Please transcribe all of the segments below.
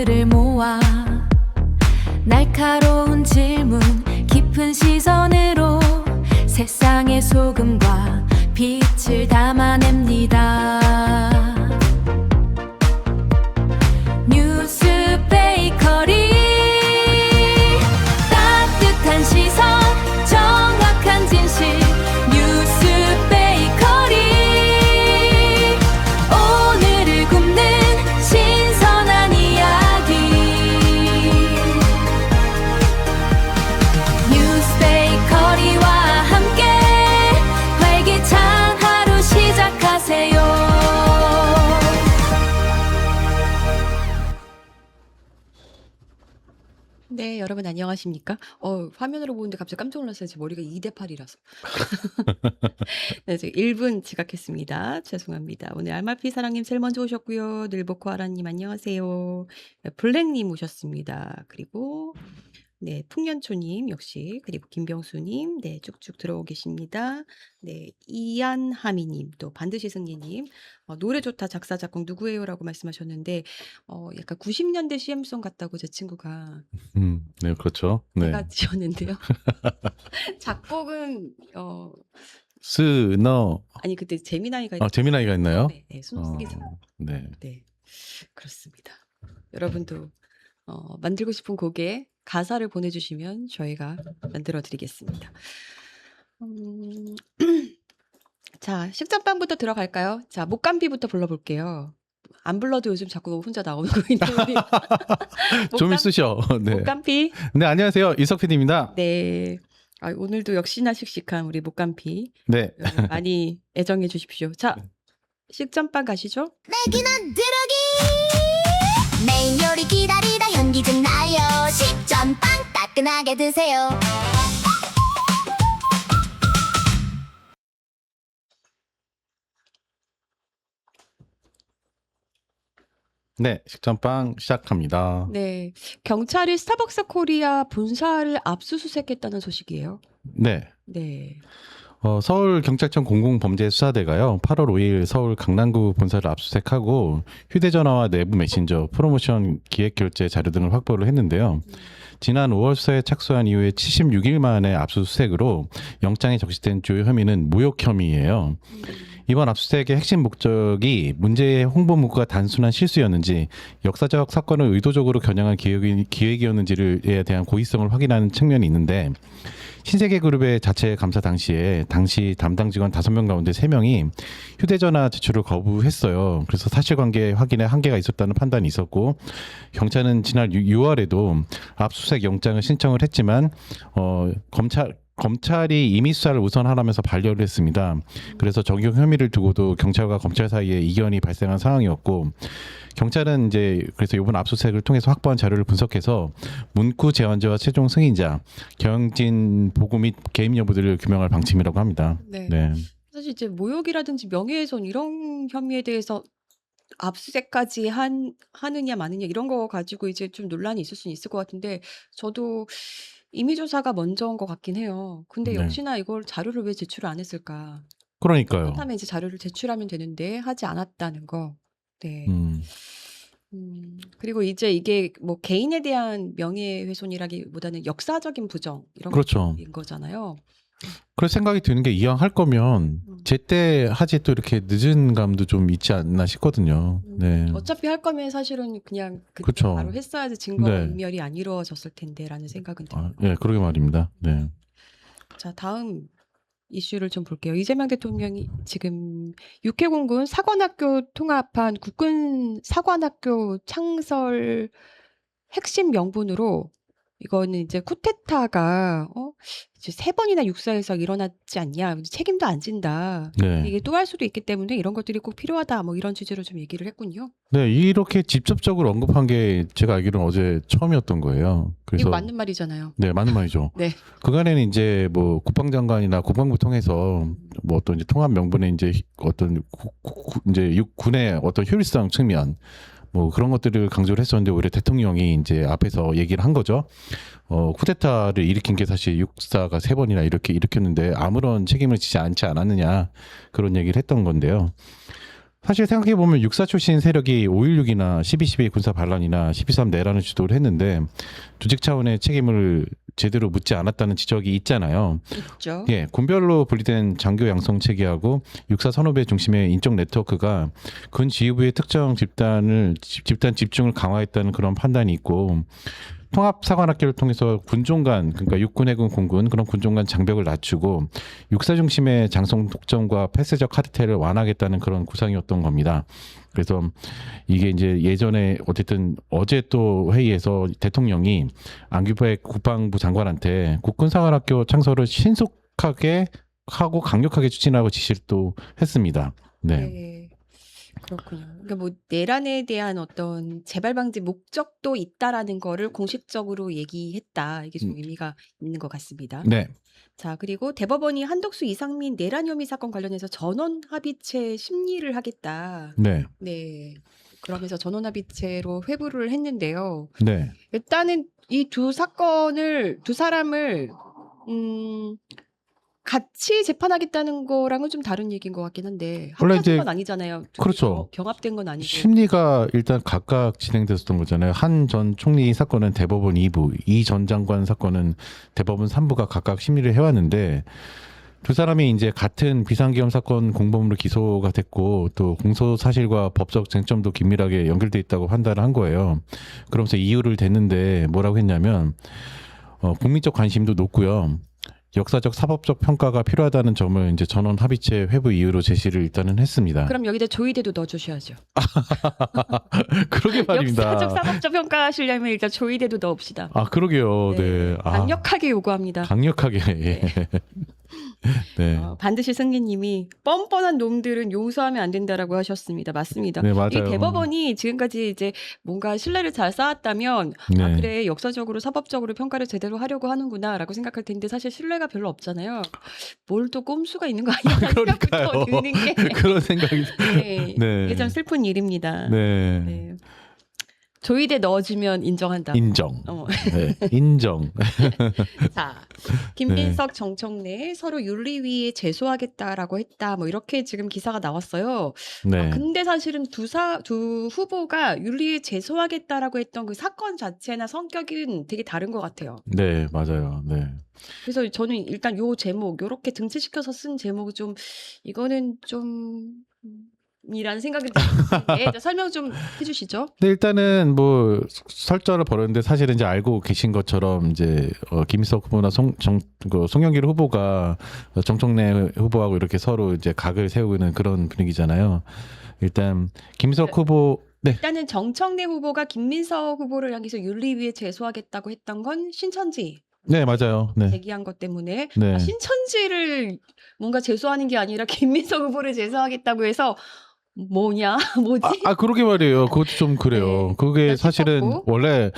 멘트를 모아 날카로운 질문 깊은 시선으로 세상의 소금과 빛을 담아냅니다. 뉴스 베이커리 따뜻한 시선 정확한 진실 뉴스 베이커리 오늘을 굽는 신선한 이야기 뉴스 베이커리와 함께 활기찬 하루 시작하세요. 네, 여러분 안녕하십니까? 화면으로 보는데 갑자기 깜짝 놀랐어요. 제 머리가 2대8이라서. 네, 지금 1분 지각했습니다. 죄송합니다. 오늘 알마피 사랑님 제일 먼저 오셨고요. 늘보코아라님 안녕하세요. 네, 블랙님 오셨습니다. 그리고 네, 풍년초님 역시 그리고 김병수님 네 쭉쭉 들어오고 계십니다. 네, 이안하미님 또 반드시 승리님 노래 좋다 작사 작곡 누구예요라고 말씀하셨는데 약간 90년대 CM송 같다고 제 친구가 네, 그렇죠. 네. 제가 지었는데요. 작곡은 스너, 아니 그때 재미나이가 재미나이가 있나요? 네, 네, 손쓰기 네. 네, 그렇습니다. 여러분도 만들고 싶은 곡에 가사를 보내주시면 저희가 만들어 드리겠습니다. 자, 식전빵부터 들어갈까요? 자, 목감비부터 불러볼게요. 안 불러도 요즘 자꾸 혼자 나오는 거 있는데. 좀 있으셔. 네. 목감비. 네, 안녕하세요. 이석PD입니다. 네. 오늘도 역시나 씩씩한 우리 목감비. 네. 여러분 많이 애정해 주십시오. 자, 식전빵 가시죠. 내기는 드러기 메인 요리 기다리다 현기 좀 나요 식전빵 따끈하게 드세요. 네, 식전빵 시작합니다. 네. 경찰이 스타벅스 코리아 본사를 압수수색했다는 소식이에요. 네. 네. 서울경찰청 공공범죄수사대가요, 8월 5일 서울 강남구 본사를 압수수색하고 휴대전화와 내부 메신저, 프로모션 기획결제 자료 등을 확보를 했는데요. 지난 5월 수사에 착수한 이후에 76일 만에 압수수색으로 영장에 적시된 주요 혐의는 모욕 혐의예요. 이번 압수수색의 핵심 목적이 문제의 홍보 문구가 단순한 실수였는지 역사적 사건을 의도적으로 겨냥한 기획이었는지에 대한 고의성을 확인하는 측면이 있는데, 신세계그룹의 자체 감사 당시에 당시 담당 직원 5명 가운데 3명이 휴대전화 제출을 거부했어요. 그래서 사실관계 확인에 한계가 있었다는 판단이 있었고, 경찰은 지난 6월에도 압수수색 영장을 신청을 했지만 검찰이 임의 수사를 우선하라면서 반려를 했습니다. 그래서 적용 혐의를 두고도 경찰과 검찰 사이에 이견이 발생한 상황이었고, 경찰은 이제 그래서 이번 압수수색을 통해서 확보한 자료를 분석해서 문구 제언자와 최종 승인자, 경영진 보고 및 개입 여부들을 규명할 방침이라고 합니다. 네. 네. 사실 이제 모욕이라든지 명예훼손 이런 혐의에 대해서 압수수색까지 하느냐 마느냐 이런 거 가지고 이제 좀 논란이 있을 수는 있을 것 같은데, 저도 임의 조사가 먼저인 것 같긴 해요. 근데 네. 역시나 이걸 자료를 왜 제출을 안 했을까? 그러니까요. 그렇다면 이제 자료를 제출하면 되는데 하지 않았다는 거. 네. 그리고 이제 이게 뭐 개인에 대한 명예훼손이라기보다는 역사적인 부정 이런 그렇죠. 것인 거잖아요. 그럴 생각이 드는 게, 이왕 할 거면 제때 하지, 또 이렇게 늦은 감도 좀 있지 않나 싶거든요. 네. 어차피 할 거면 사실은 그냥 그때 그쵸. 바로 했어야지 증거 네. 인멸이 안 이루어졌을 텐데라는 생각은 들어요. 예, 그러게 말입니다. 네. 자, 다음 이슈를 좀 볼게요. 이재명 대통령이 지금 육해공군 사관학교 통합한 국군 사관학교 창설 핵심 명분으로, 이거는 이제 쿠데타가 이제 3번이나 육사에서 일어났지 않냐, 책임도 안 진다, 네. 이게 또 할 수도 있기 때문에 이런 것들이 꼭 필요하다, 뭐 이런 취지로 좀 얘기를 했군요. 네, 이렇게 직접적으로 언급한 게 제가 알기로는 어제 처음이었던 거예요. 그래서 이거 맞는 말이잖아요. 네, 맞는 말이죠. 네. 그간에는 이제 뭐 국방장관이나 국방부 통해서 뭐 어떤 이제 통합 명분에 이제 어떤 이제 육군의 어떤 효율성 측면, 뭐 그런 것들을 강조를 했었는데, 오히려 대통령이 이제 앞에서 얘기를 한 거죠. 쿠데타를 일으킨 게 사실 육사가 3번이나 이렇게 일으켰는데 아무런 책임을 지지 않지 않았느냐, 그런 얘기를 했던 건데요. 사실 생각해 보면 육사 출신 세력이 5.16이나 12.12 군사 반란이나 12.3 내란을 주도를 했는데 조직 차원의 책임을 제대로 묻지 않았다는 지적이 있잖아요. 있죠. 예, 군별로 분리된 장교 양성 체계하고 육사 선후배 중심의 인적 네트워크가 군 지휘부의 특정 집단 집중을 강화했다는 그런 판단이 있고 통합사관학교를 통해서 군종 간 그러니까 육군, 해군, 공군 그런 군종 간 장벽을 낮추고 육사 중심의 장성 독점과 폐쇄적 카르텔을 완화하겠다는 그런 구상이었던 겁니다. 그래서 이게 이제 예전에 어쨌든 어제 또 회의에서 대통령이 안규백 국방부 장관한테 국군사관학교 창설을 신속하게 하고 강력하게 추진하고 지시를 또 했습니다. 네. 네. 그렇군요. 그러니까 뭐 내란에 대한 어떤 재발 방지 목적도 있다라는 거를 공식적으로 얘기했다. 이게 좀 의미가 있는 것 같습니다. 네. 자, 그리고 대법원이 한덕수 이상민 내란 혐의 사건 관련해서 전원 합의체 심리를 하겠다. 네. 네. 그러면서 전원 합의체로 회부를 했는데요. 네. 일단은 이 두 사람을 같이 재판하겠다는 거랑은 좀 다른 얘기인 것 같긴 한데 원래 합의한 이제 건 아니잖아요. 둘이 그렇죠. 병합된 건 아니고. 심리가 일단 각각 진행됐었던 거잖아요. 한 전 총리 사건은 대법원 2부, 이 전 장관 사건은 대법원 3부가 각각 심리를 해왔는데 두 사람이 이제 같은 비상계엄 사건 공범으로 기소가 됐고 또 공소 사실과 법적 쟁점도 긴밀하게 연결돼 있다고 판단을 한 거예요. 그러면서 이유를 댔는데 뭐라고 했냐면 국민적 관심도 높고요. 역사적 사법적 평가가 필요하다는 점을 이제 전원 합의체 회부 이유로 제시를 일단은 했습니다. 그럼 여기다 조의대도 넣어주셔야죠. 그러게 말입니다. 역사적 사법적 평가하시려면 일단 조의대도 넣읍시다. 아 그러게요. 네. 아, 강력하게 요구합니다. 강력하게. 예. 네. 반드시 승리님이 뻔뻔한 놈들은 용서하면 안 된다라고 하셨습니다. 맞습니다. 네, 맞아요. 이 대법원이 지금까지 이제 뭔가 신뢰를 잘 쌓았다면 아 네. 그래 역사적으로 사법적으로 평가를 제대로 하려고 하는구나라고 생각할 텐데 사실 신뢰가 별로 없잖아요. 뭘 또 꼼수가 있는 거 아니야? 그러니까요. 생각부터 드는 게 그런 생각이. 네, 네. 이게 참 슬픈 일입니다. 네. 네. 조의대 넣어주면 인정한다. 인정. 어. 네. 인정. 자, 김민석, 정청래 서로 윤리위에 제소하겠다라고 했다. 뭐 이렇게 지금 기사가 나왔어요. 네. 근데 사실은 두 후보가 윤리위에 제소하겠다라고 했던 그 사건 자체나 성격은 되게 다른 것 같아요. 네, 맞아요. 네. 그래서 저는 일단 요 제목, 요렇게 등치시켜서 쓴 제목이 좀 이거는 좀 이라는 생각이 드는데 설명 좀 해주시죠. 근데 일단은 뭐 설전을 벌였는데 사실은 이제 알고 계신 것처럼 이제 김민석 후보나 송영길 후보가 정청래 후보하고 이렇게 서로 이제 각을 세우고 있는 그런 분위기잖아요. 일단 김민석 후보 네. 일단은 정청래 후보가 김민석 후보를 향해서 윤리위에 제소하겠다고 했던 건 신천지 네, 맞아요. 네. 제기한 것 때문에 네. 신천지를 뭔가 제소하는 게 아니라 김민석 후보를 제소하겠다고 해서 뭐냐 뭐지? 그러게 말이에요. 그것도 좀 그래요. 네. 그게 나 사실은 싶었고. 원래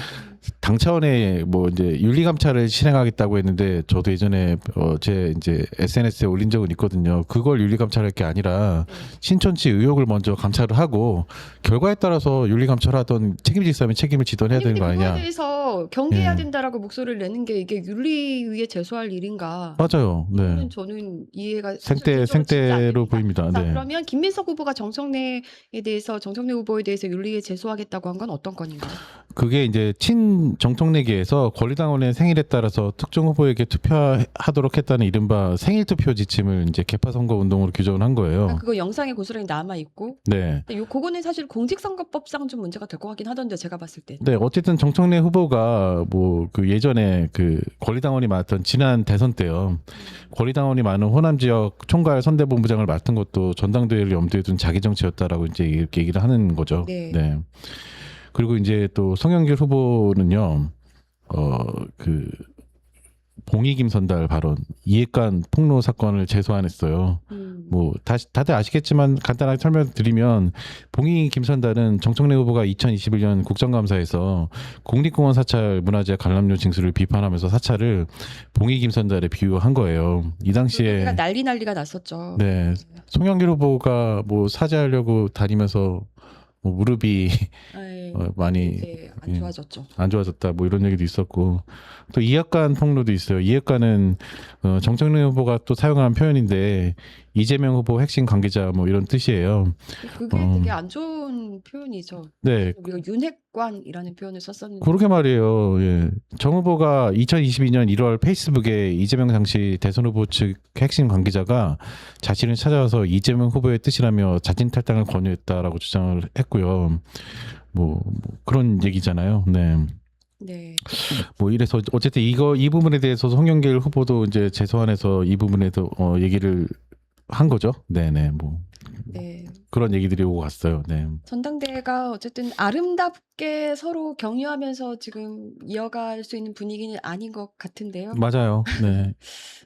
당 차원의 뭐 이제 윤리 감찰을 실행하겠다고 했는데 저도 예전에 제 이제 SNS에 올린 적은 있거든요. 그걸 윤리 감찰할 게 아니라 신천지 의혹을 먼저 감찰을 하고 결과에 따라서 윤리 감찰하던 책임질 사람이 책임을 지도해야 되는 거 그거에 아니냐? 대해서 경계해야 예. 된다라고 목소리를 내는 게 이게 윤리위에 제소할 일인가? 맞아요. 네. 저는 이해가 생떼로 생떼로 보입니다. 자, 네. 그러면 김민석 후보가 정청래 후보에 대해서 윤리위에 제소하겠다고 한 건 어떤 건인가요? 그게 이제 정청래계에서 권리당원의 생일에 따라서 특정 후보에게 투표하도록 했다는 이른바 생일 투표 지침을 이제 개파 선거 운동으로 규정을 한 거예요. 그거 영상에 고스란히 남아 있고, 네. 그거는 사실 공직선거법상 좀 문제가 될 것 같긴 하던데 제가 봤을 때. 네, 어쨌든 정청래 후보가 뭐 그 예전에 그 권리당원이 맡았던 지난 대선 때요. 권리당원이 많은 호남 지역 총괄 선대본부장을 맡은 것도 전당대회를 염두에 둔 자기 정치였다라고 이제 이렇게 얘기를 하는 거죠. 네. 그리고 이제 또 송영길 후보는요. 그 봉희 김선달 발언, 이해관 폭로 사건을 제소 안 했어요. 뭐 다들 아시겠지만 간단하게 설명드리면 봉희 김선달은 정청래 후보가 2021년 국정감사에서 국립공원 사찰 문화재 관람료 징수를 비판하면서 사찰을 봉희 김선달에 비유한 거예요. 이 당시에 난리가 났었죠. 네, 송영길 후보가 뭐 사죄하려고 다니면서 뭐 무릎이 아이, 많이 이제 안 예, 좋아졌죠. 안 좋아졌다 뭐 이런 얘기도 있었고 또 이학관 폭로도 있어요. 이학관은 정청래 후보가 또 사용한 표현인데 이재명 후보 핵심 관계자 뭐 이런 뜻이에요. 그게 어, 되게 안 좋은 표현이죠. 네, 우리가 윤핵관이라는 표현을 썼었는데 그러게 말이에요. 예. 정 후보가 2022년 1월 페이스북에 이재명 당시 대선 후보 측 핵심 관계자가 자신을 찾아와서 이재명 후보의 뜻이라며 자진 탈당을 권유했다라고 주장을 했고요. 뭐 그런 얘기잖아요. 네. 네, 뭐 이래서 어쨌든 이 부분에 대해서 송영길 후보도 이제 재소안에서 이 부분에도 얘기를 한 거죠. 네네 뭐 네. 그런 얘기들이 오고 갔어요. 네. 전당대회가 어쨌든 아름답게 서로 격려하면서 지금 이어갈 수 있는 분위기는 아닌 것 같은데요. 맞아요. 네.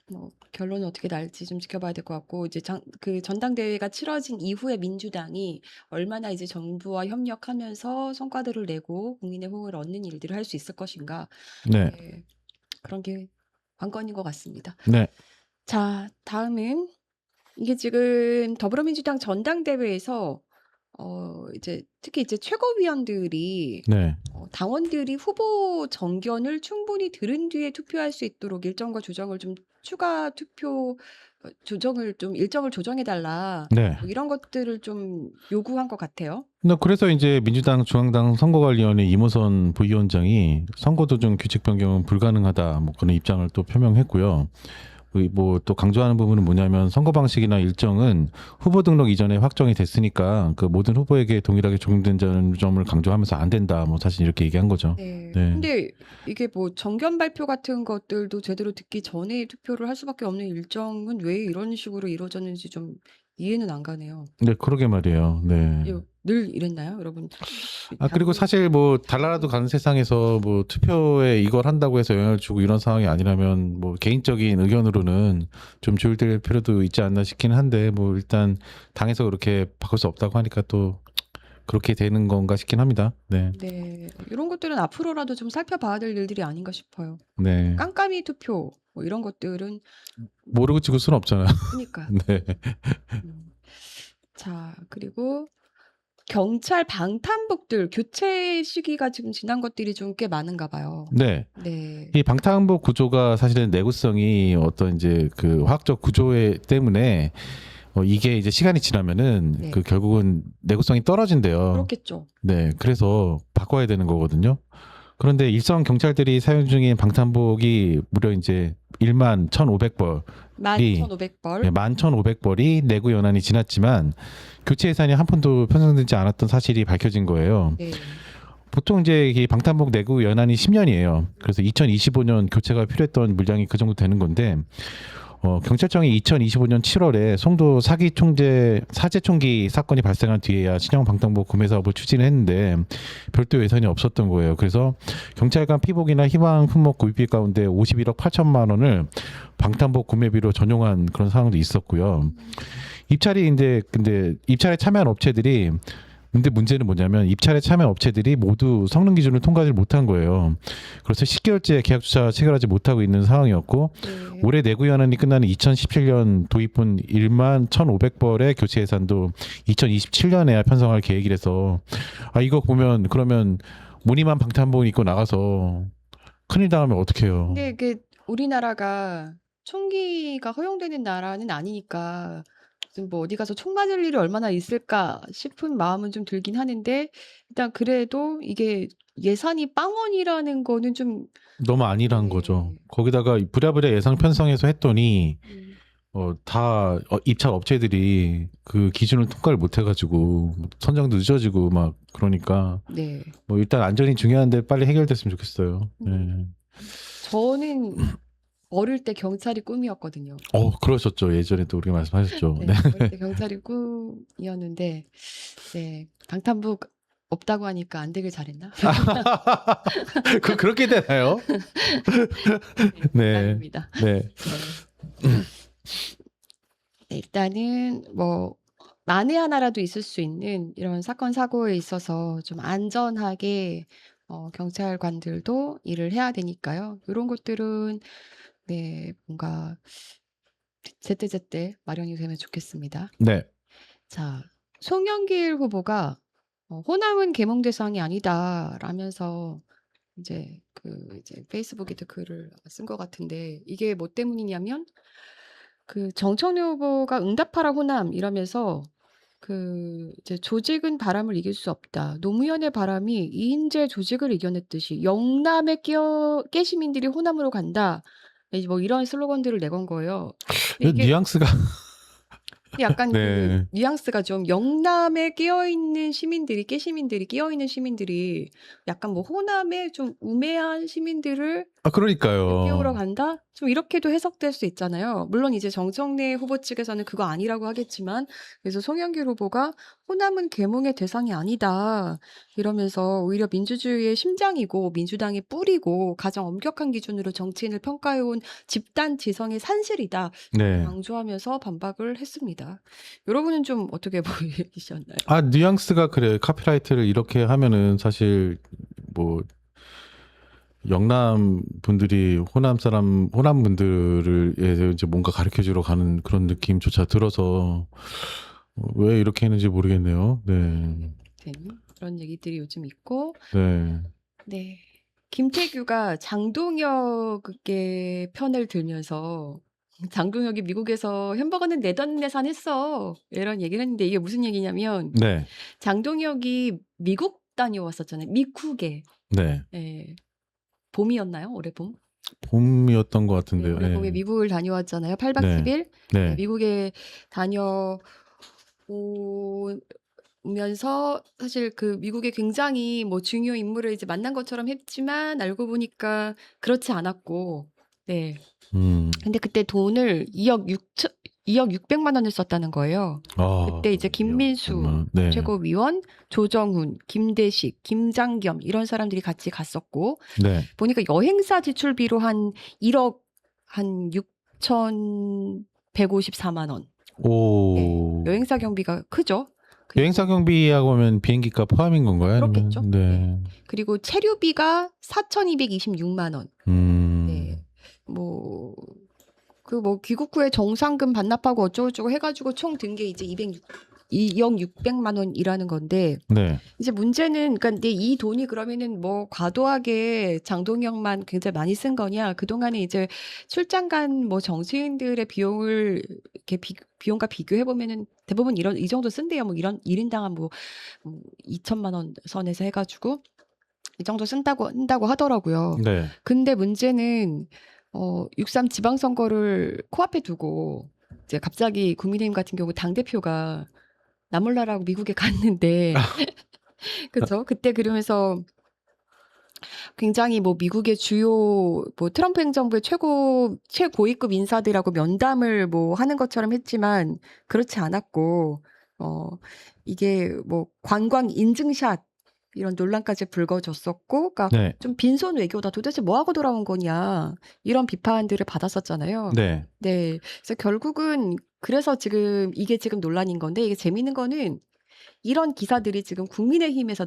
뭐 결론은 어떻게 날지 좀 지켜봐야 될 것 같고 이제 그 전당대회가 치러진 이후에 민주당이 얼마나 이제 정부와 협력하면서 성과들을 내고 국민의 호응을 얻는 일들을 할 수 있을 것인가. 네. 네, 그런 게 관건인 것 같습니다. 네. 자, 다음은 이게 지금 더불어민주당 전당대회에서 이제 특히 이제 최고위원들이 네. 당원들이 후보 정견을 충분히 들은 뒤에 투표할 수 있도록 일정과 조정을 좀 추가 투표 조정을 좀 일정을 조정해 달라. 네. 뭐 이런 것들을 좀 요구한 것 같아요. 그래서 이제 민주당 중앙당 선거관리위원회 이모선 부위원장이 선거 도중 규칙 변경은 불가능하다 뭐 그런 입장을 또 표명했고요. 뭐 또 강조하는 부분은 뭐냐면 선거 방식이나 일정은 후보 등록 이전에 확정이 됐으니까 그 모든 후보에게 동일하게 적용된다는 점을 강조하면서 안 된다. 뭐 사실 이렇게 얘기한 거죠. 네. 네. 근데 이게 뭐 정견 발표 같은 것들도 제대로 듣기 전에 투표를 할 수밖에 없는 일정은 왜 이런 식으로 이루어졌는지 좀 이해는 안 가네요. 네, 그러게 말이에요. 네. 늘 이랬나요, 여러분? 그리고 사실 뭐 달나라도 가는 세상에서 뭐 투표에 이걸 한다고 해서 영향을 주고 이런 상황이 아니라면 뭐 개인적인 의견으로는 좀 조율될 필요도 있지 않나 싶긴 한데 뭐 일단 당에서 그렇게 바꿀 수 없다고 하니까 또 그렇게 되는 건가 싶긴 합니다. 네. 네, 이런 것들은 앞으로라도 좀 살펴봐야 될 일들이 아닌가 싶어요. 네. 깜깜이 투표 뭐 이런 것들은 모르고 찍을 수는 없잖아요. 그러니까. 네. 자, 그리고 경찰 방탄복들 교체 시기가 지금 지난 것들이 좀 꽤 많은가 봐요. 네. 네. 이 방탄복 구조가 사실은 내구성이 어떤 이제 그 화학적 구조에 때문에 이게 이제 시간이 지나면은 네. 그 결국은 내구성이 떨어진대요. 그렇겠죠. 네, 그래서 바꿔야 되는 거거든요. 그런데 일선 경찰들이 사용 중인 방탄복이 무려 이제 1만 1,500벌, 11,500벌. 네, 11,500벌이 내구 연한이 지났지만 교체 예산이 한 푼도 편성되지 않았던 사실이 밝혀진 거예요. 네. 보통 이제 이 방탄복 내구 연한이 10년이에요. 그래서 2025년 교체가 필요했던 물량이 그 정도 되는 건데 경찰청이 2025년 7월에 송도 사제 총기 사건이 발생한 뒤에야 신형 방탄복 구매 사업을 추진했는데 별도 예산이 없었던 거예요. 그래서 경찰관 피복이나 희망 품목 구입비 가운데 51억 8천만 원을 방탄복 구매비로 전용한 그런 상황도 있었고요. 근데 입찰에 참여한 업체들이 근데 문제는 뭐냐면 입찰에 참여한 업체들이 모두 성능 기준을 통과하지 못한 거예요. 그래서 10개월째 계약조차 체결하지 못하고 있는 상황이었고 네. 올해 내구 연한이 끝나는 2017년 도입분 1만 1,500벌의 교체 예산도 2027년에야 편성할 계획이라서 이거 보면 그러면 무늬만 방탄복 입고 나가서 큰일 당하면 어떡해요. 근데 이게 우리나라가 총기가 허용되는 나라는 아니니까 좀 뭐 어디 가서 총 맞을 일이 얼마나 있을까 싶은 마음은 좀 들긴 하는데 일단 그래도 이게 예산이 빵원이라는 거는 좀 너무 아니란 네. 거죠. 거기다가 부랴부랴 예산 편성해서 했더니 다 입찰 업체들이 그 기준을 통과를 못 해가지고 선정도 늦어지고 막 그러니까 네. 뭐 일단 안전이 중요한데 빨리 해결됐으면 좋겠어요. 네. 저는 어릴 때 경찰이 꿈이었거든요. 그러셨죠. 예전에도 우리가 말씀하셨죠. 네, 네. 어릴 때 경찰이 꿈이었는데 네, 방탄복 없다고 하니까 안 되길 잘했나? 그렇게 되나요? 네. 아닙니다. 네. 네, 일단은 뭐 만에 하나라도 있을 수 있는 이런 사건 사고에 있어서 좀 안전하게 경찰관들도 일을 해야 되니까요. 이런 것들은 네, 뭔가 제때제때 마련이 되면 좋겠습니다. 네. 자, 송영길 후보가 호남은 계몽 대상이 아니다라면서 이제 페이스북에도 글을 쓴 것 같은데 이게 뭐 때문이냐면 그 정청래 후보가 응답하라 호남 이러면서 이제 조직은 바람을 이길 수 없다. 노무현의 바람이 이인재 조직을 이겨냈듯이 영남의 깨시민들이 호남으로 간다. 뭐 이런 슬로건들을 내건 거예요. 근데 이게 뉘앙스가 약간 네. 뉘앙스가 좀 영남에 깨어있는 시민들이 깨시민들이 깨어있는 시민들이 약간 뭐 호남에 좀 우매한 시민들을 그러니까요. 깨우러 간다? 좀 이렇게도 해석될 수 있잖아요. 물론 이제 정청래 후보 측에서는 그거 아니라고 하겠지만 그래서 송영길 후보가 호남은 계몽의 대상이 아니다. 이러면서 오히려 민주주의의 심장이고 민주당의 뿌리고 가장 엄격한 기준으로 정치인을 평가해온 집단 지성의 산실이다. 네. 강조하면서 반박을 했습니다. 여러분은 좀 어떻게 보이셨나요? 뉘앙스가 그래. 카피라이트를 이렇게 하면은 사실 뭐 영남 분들이 호남 분들을 이제 뭔가 가르쳐 주러 가는 그런 느낌조차 들어서 왜 이렇게 했는지 모르겠네요. 네. 그런 얘기들이 요즘 있고 네. 네. 김태규가 장동혁의 편을 들면서 장동혁이 미국에서 햄버거는 내돈내산했어. 이런 얘기를 했는데 이게 무슨 얘기냐면 네. 장동혁이 미국 다녀왔었잖아요. 미국에. 네. 예. 봄이었나요? 올해 봄? 봄이었던 것 네, 같은데요. 올해 봄에 예. 미국을 다녀왔잖아요. 8박 네. 10일. 네. 미국에 다녀오면서 사실 그 미국에 굉장히 뭐 중요 인물을 이제 만난 것처럼 했지만 알고 보니까 그렇지 않았고. 네. 근데 그때 돈을 2억 600만 원을 썼다는 거예요. 그때 이제 김민수 네. 최고위원, 조정훈, 김대식, 김장겸 이런 사람들이 같이 갔었고 네. 보니까 여행사 지출비로 한 1억 한 6,154만 원. 오. 네, 여행사 경비가 크죠. 여행사 경비하고 하면 비행기가 포함인 건가요? 그렇겠죠. 아니면? 네. 그리고 체류비가 4,226만 원. 네. 뭐 귀국 후에 정상금 반납하고 어쩌고저쩌고 해가지고 총 든 게 이제 2억 600만 원이라는 건데 네. 이제 문제는 그러니까 근데 이 돈이 그러면은 뭐 과도하게 장동혁만 굉장히 많이 쓴 거냐 그동안에 이제 출장 간 뭐 정치인들의 비용을 이렇게 비용과 비교해 보면은 대부분 이 정도 쓴대요. 뭐 이런 1인당 한 뭐 2천만 원 선에서 해가지고 이 정도 쓴다고 하더라고요. 네. 근데 문제는 6.3 지방선거를 코앞에 두고 이제 갑자기 국민의힘 같은 경우 당대표가 나 몰라라고 미국에 갔는데 그렇죠. 그때 그러면서 굉장히 뭐 미국의 주요 뭐 트럼프 행정부의 최고위급 인사들하고 면담을 뭐 하는 것처럼 했지만 그렇지 않았고 이게 뭐 관광 인증샷 이런 논란까지 불거졌었고, 그러니까 네. 좀 빈손 외교다. 도대체 뭐 하고 돌아온 거냐 이런 비판들을 받았었잖아요. 네. 네, 그래서 결국은 그래서 지금 이게 지금 논란인 건데 이게 재밌는 거는 이런 기사들이 지금 국민의힘에서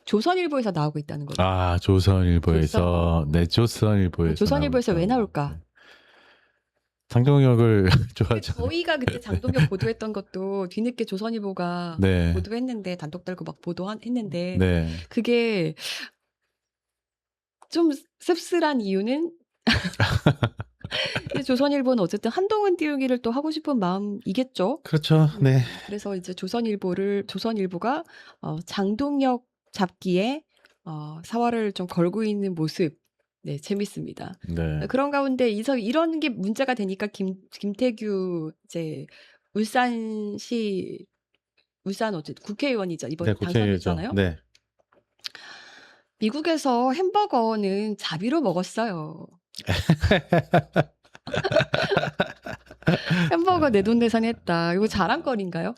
조선일보에서 나오고 있다는 거죠. 조선일보에서 네, 조선일보에서. 조선일보에서 왜 나올까? 장동혁을 좋아하죠. 저희가 그때 장동혁 보도했던 것도 뒤늦게 조선일보가 네. 보도했는데 단독 달고 막 보도했는데 네. 그게 좀 씁쓸한 이유는 조선일보는 어쨌든 한동훈 띄우기를 또 하고 싶은 마음이겠죠. 그렇죠. 네. 그래서 이제 조선일보가 장동혁 잡기에 사활을 좀 걸고 있는 모습. 네, 재밌습니다. 네. 그런 가운데 이런 게 문제가 되니까 김태규 이제 울산 어쨌든 국회의원이죠. 이번에 네, 국회의원이죠. 당선됐잖아요. 네. 미국에서 햄버거는 자비로 먹었어요. 햄버거 내돈내산했다. 이거 자랑거리인가요?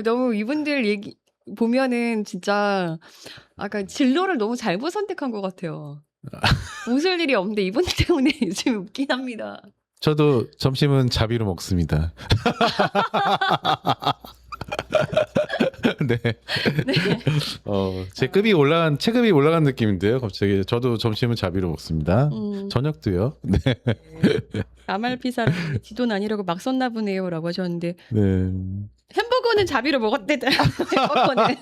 너무 이분들 얘기 보면은 진짜 아까 진로를 너무 잘못 선택한 것 같아요. 웃을 일이 없는데 이분들 때문에 요즘 웃긴 합니다. 저도 점심은 자비로 먹습니다. 네. 네. 체급이 올라간 느낌인데요. 갑자기 저도 점심은 자비로 먹습니다. 저녁도요. 네. 아말피사를 지돈 아니라고 막 썼나 보네요라고 하셨는데 네. 햄버거 그러고는 자비를 먹었대다. 먹었거든.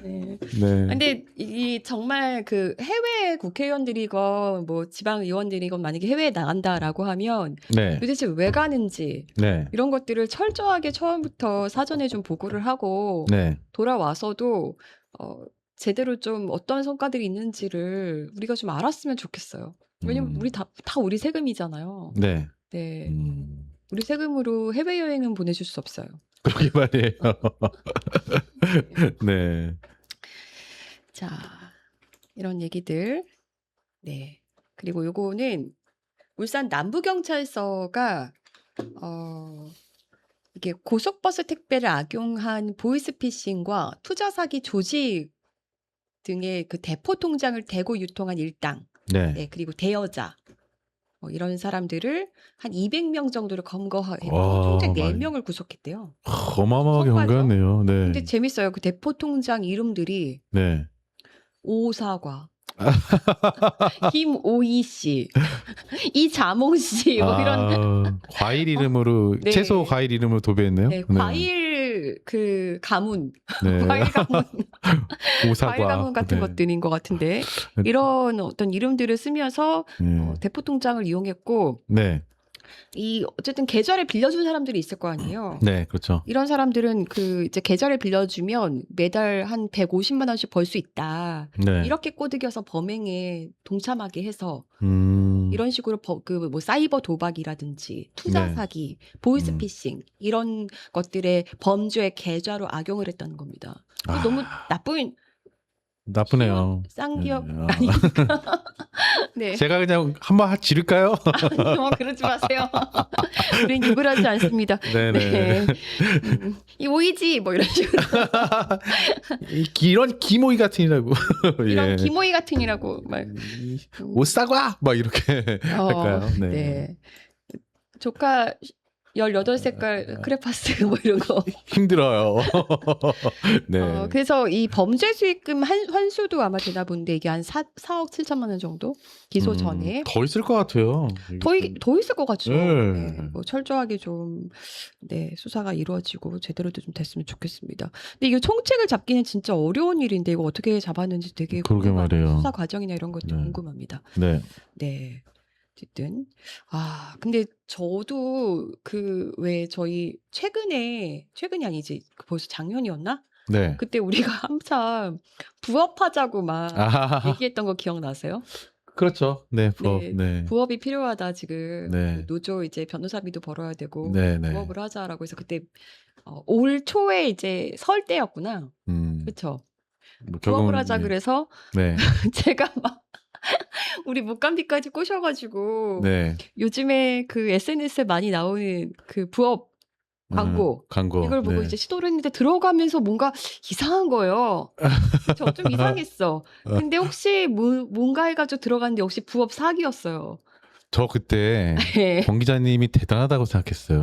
네. 네. 근데 이 정말 그 해외 국회의원들이건 뭐 지방 의원들이건 만약에 해외에 나간다라고 하면 네. 도대체 왜 가는지 네. 이런 것들을 철저하게 처음부터 사전에 좀 보고를 하고 네. 돌아와서도 제대로 좀 어떤 성과들이 있는지를 우리가 좀 알았으면 좋겠어요. 왜냐면 우리 다 우리 세금이잖아요. 네. 네. 우리 세금으로 해외여행은 보내줄 수 없어요. 그러게 말이에요. 네. 자, 이런 얘기들. 네. 그리고 요거는 울산 남부경찰서가 이게 고속버스 택배를 악용한 보이스피싱과 투자 사기 조직 등의 그 대포 통장을 대고 유통한 일당, 네. 네, 그리고 대여자 이런 사람들을 한 200명 정도를 검거해서 와, 총책 많이. 4명을 구속했대요. 어마어마하게 성과죠. 공개하네요. 네. 근데 재밌어요. 그 대포 통장 이름들이 네. 오사과, 김오이 씨, 이자몽 씨, 뭐 이런 과일 이름으로 네. 채소 과일 이름으로 도배했네요. 네, 과일 그 가문, 네. 과일 가문, 오사과. 과일 가문 같은 네. 것들인 것 같은데 이런 어떤 이름들을 쓰면서 네. 대포 통장을 이용했고 네. 이 어쨌든 계좌를 빌려준 사람들이 있을 거 아니에요. 네, 그렇죠. 이런 사람들은 그 이제 계좌를 빌려주면 매달 한 150만 원씩 벌 수 있다. 네. 이렇게 꼬드겨서 범행에 동참하게 해서 음. 이런 식으로 그 뭐 사이버 도박이라든지 투자 네. 사기, 보이스피싱 이런 것들의 범죄의 계좌로 악용을 했다는 겁니다. 너무 나쁘네요. 쌍기업 네. 아닙니까? 네. 제가 그냥 한번 지를까요? 그러지 마세요. 우린 욕을 하지 않습니다. 네네. 네. 이 오이지 뭐 이런 식으로 이런 기모이 같으니라고. 이런 예. 기모이 같으니라고 막 옷사과 막 이렇게 할까요? 네. 네. 조카 18색깔 크레파스 뭐 이런 거. 힘들어요. 네. 그래서 이 범죄 수익금 환수도 아마 되나 본데 이게 한 4억 7천만 원 정도 기소 전에 더 있을 것 같아요. 더 있을 것 같죠. 네. 네, 뭐 철저하게 좀 수사가 이루어지고 제대로도 좀 됐으면 좋겠습니다. 근데 이게 총책을 잡기는 진짜 어려운 일인데 이거 어떻게 잡았는지 되게 그러게 궁금하네요. 말이에요. 수사 과정이나 이런 것도 네. 궁금합니다. 네. 네. 어쨌든 근데 저도 그 왜 저희 최근이 아니지 벌써 작년이었나? 네. 그때 우리가 한참 부업하자고 막 아하하. 얘기했던 거 기억나세요? 그렇죠. 네, 부업. 네, 네. 부업이 필요하다 지금 네. 노조 이제 변호사비도 벌어야 되고 네, 네. 부업을 하자라고 해서 그때 올 초에 이제 설 때였구나. 그렇죠. 뭐 부업을 하자 네. 그래서 네. 제가 막 우리 목감기까지 꼬셔가지고 네. 요즘에 그 SNS에 많이 나오는 그 부업 광고 광고. 이걸 보고 네. 이제 시도를 했는데 들어가면서 뭔가 이상한 거예요. 저 좀 이상했어. 근데 혹시 뭔가 해가지고 들어갔는데 역시 부업 사기였어요. 저 그때 네. 권 기자님이 대단하다고 생각했어요.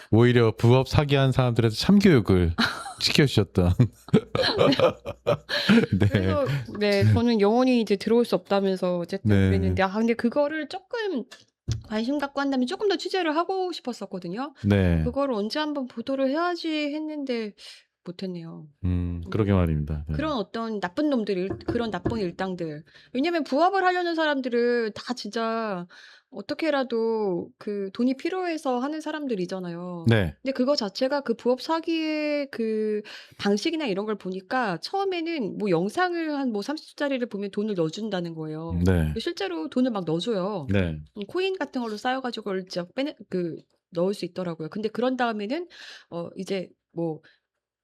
오히려 부업 사기한 사람들한테 참교육을 시켜주셨던. 네. 그래서 저는 영원히 이제 들어올 수 없다면서 어쨌든 네. 그랬는데 근데 그거를 조금 관심 갖고 한다면 조금 더 취재를 하고 싶었었거든요. 네. 그거를 언제 한번 보도를 해야지 했는데 못했네요. 그러게 말입니다. 네. 그런 어떤 나쁜 놈들, 그런 나쁜 일당들. 왜냐면 부업을 하려는 사람들은 다 진짜 어떻게라도 그 돈이 필요해서 하는 사람들이잖아요. 네. 근데 그거 자체가 그 부업 사기의 그 방식이나 이런 걸 보니까 처음에는 뭐 영상을 한 뭐 30초짜리를 보면 돈을 넣어준다는 거예요. 네. 실제로 돈을 막 넣어줘요. 네. 코인 같은 걸로 쌓여가지고 그걸 진짜 넣을 수 있더라고요. 근데 그런 다음에는 이제 뭐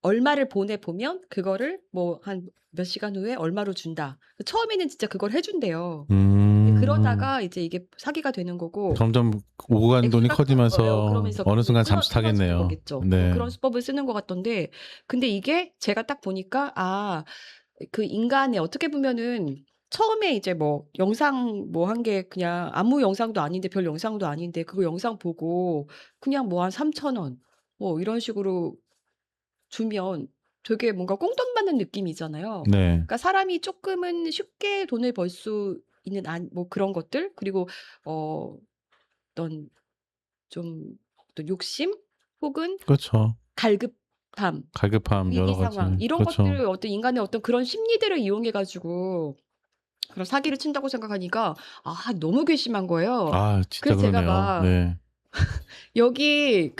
얼마를 보내보면 그거를 뭐 한 몇 시간 후에 얼마로 준다. 처음에는 진짜 그걸 해준대요. 근데 그러다가 이제 이게 사기가 되는 거고 점점 오고 가는 돈이 액수가 크는 거예요. 커지면서 그러면서 어느 순간 끊어지는 잠수 타겠네요. 거겠죠. 네. 그런 수법을 쓰는 것 같던데 근데 이게 제가 딱 보니까 그 인간의 어떻게 보면은 처음에 이제 뭐 영상 뭐 한 게 그냥 아무 영상도 아닌데 별 영상도 아닌데 그거 영상 보고 그냥 뭐 한 3,000원 뭐 이런 식으로 주면 되게 뭔가 꽁돈 받는 느낌이잖아요. 네. 그러니까 사람이 조금은 쉽게 돈을 벌 수 있는 뭐 그런 것들 그리고 어떤 좀 어떤 욕심 혹은 그렇죠. 갈급함, 갈급함 여러 위기 가지. 상황 이런 그렇죠. 것들을 어떤 인간의 어떤 그런 심리들을 이용해 가지고 그런 사기를 친다고 생각하니까 너무 괘씸한 거예요. 아, 진짜 그래서 제가 그러네요. 막 네. 여기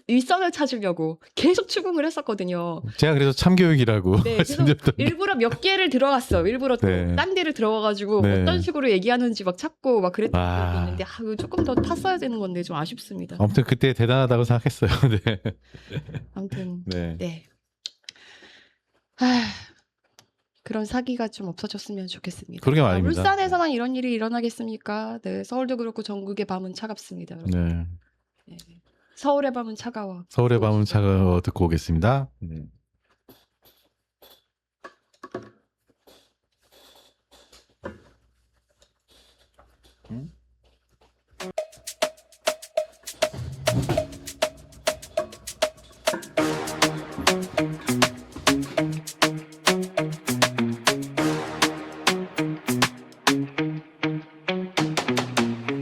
윗선을 찾으려고 계속 추궁을 했었거든요. 제가 그래서 참교육이라고 네, 그래서 말씀드렸던 게. 일부러 몇 개를 들어갔어요. 일부러 또 네. 딴 데를 들어가 가지고 네. 어떤 식으로 얘기하는지 막 찾고 막 그랬던 아. 기억이 있는데 이거 조금 더 탔어야 되는 건데 좀 아쉽습니다. 아무튼 그때 대단하다고 생각했어요. 네. 아무튼 네. 네. 그런 사기가 좀 없어졌으면 좋겠습니다. 그러게 말입니다. 울산에서만 이런 일이 일어나겠습니까? 네, 서울도 그렇고 전국의 밤은 차갑습니다. 여러분. 네. 네. 서울의 밤은 차가워. 서울의 밤은 차가워 듣고 오겠습니다. 네.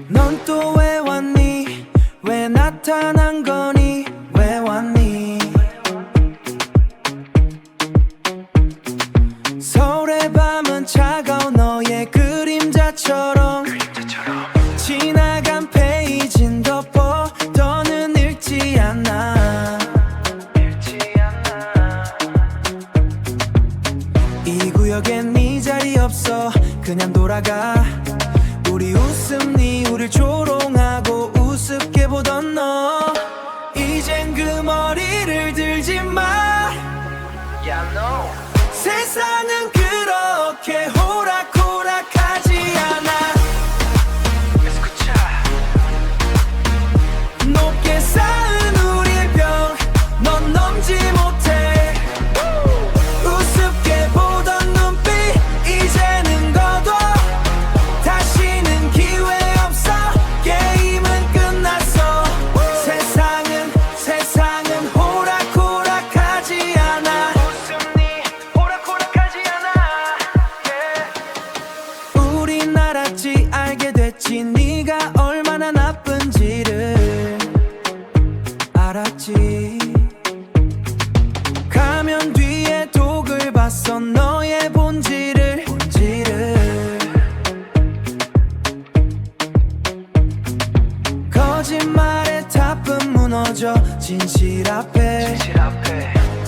넌 또 왜 왔니? 왜 나타난 거니? 왜 왔니? 서울의 밤은 차가운 너의 그림자처럼 지나간 페이지는 덮어 더는 읽지 않아. 이 구역엔 네 자리 없어. 그냥 돌아가. 우리 웃음니 우릴 조롱하고 우습게 보던 너 이젠 그 머리를 들지 마. 세상은 그렇게 호락호락하지 않아. 높게 쌓은 우리의 벽 넌 넘지 못해. 우습게 보던 눈빛 이제는 거둬. 다시는 기회 없어. 게임은 끝났어. 세상은 호락호락하지 않아. 웃음니 호락호락하지 않아. 우린 알았지 알게 됐지 네가 얼마나 나쁜지를 알았지. 가면 뒤에 독을 봤어 너의 본질을. 거짓말의 탑은 무너져 진실 앞에.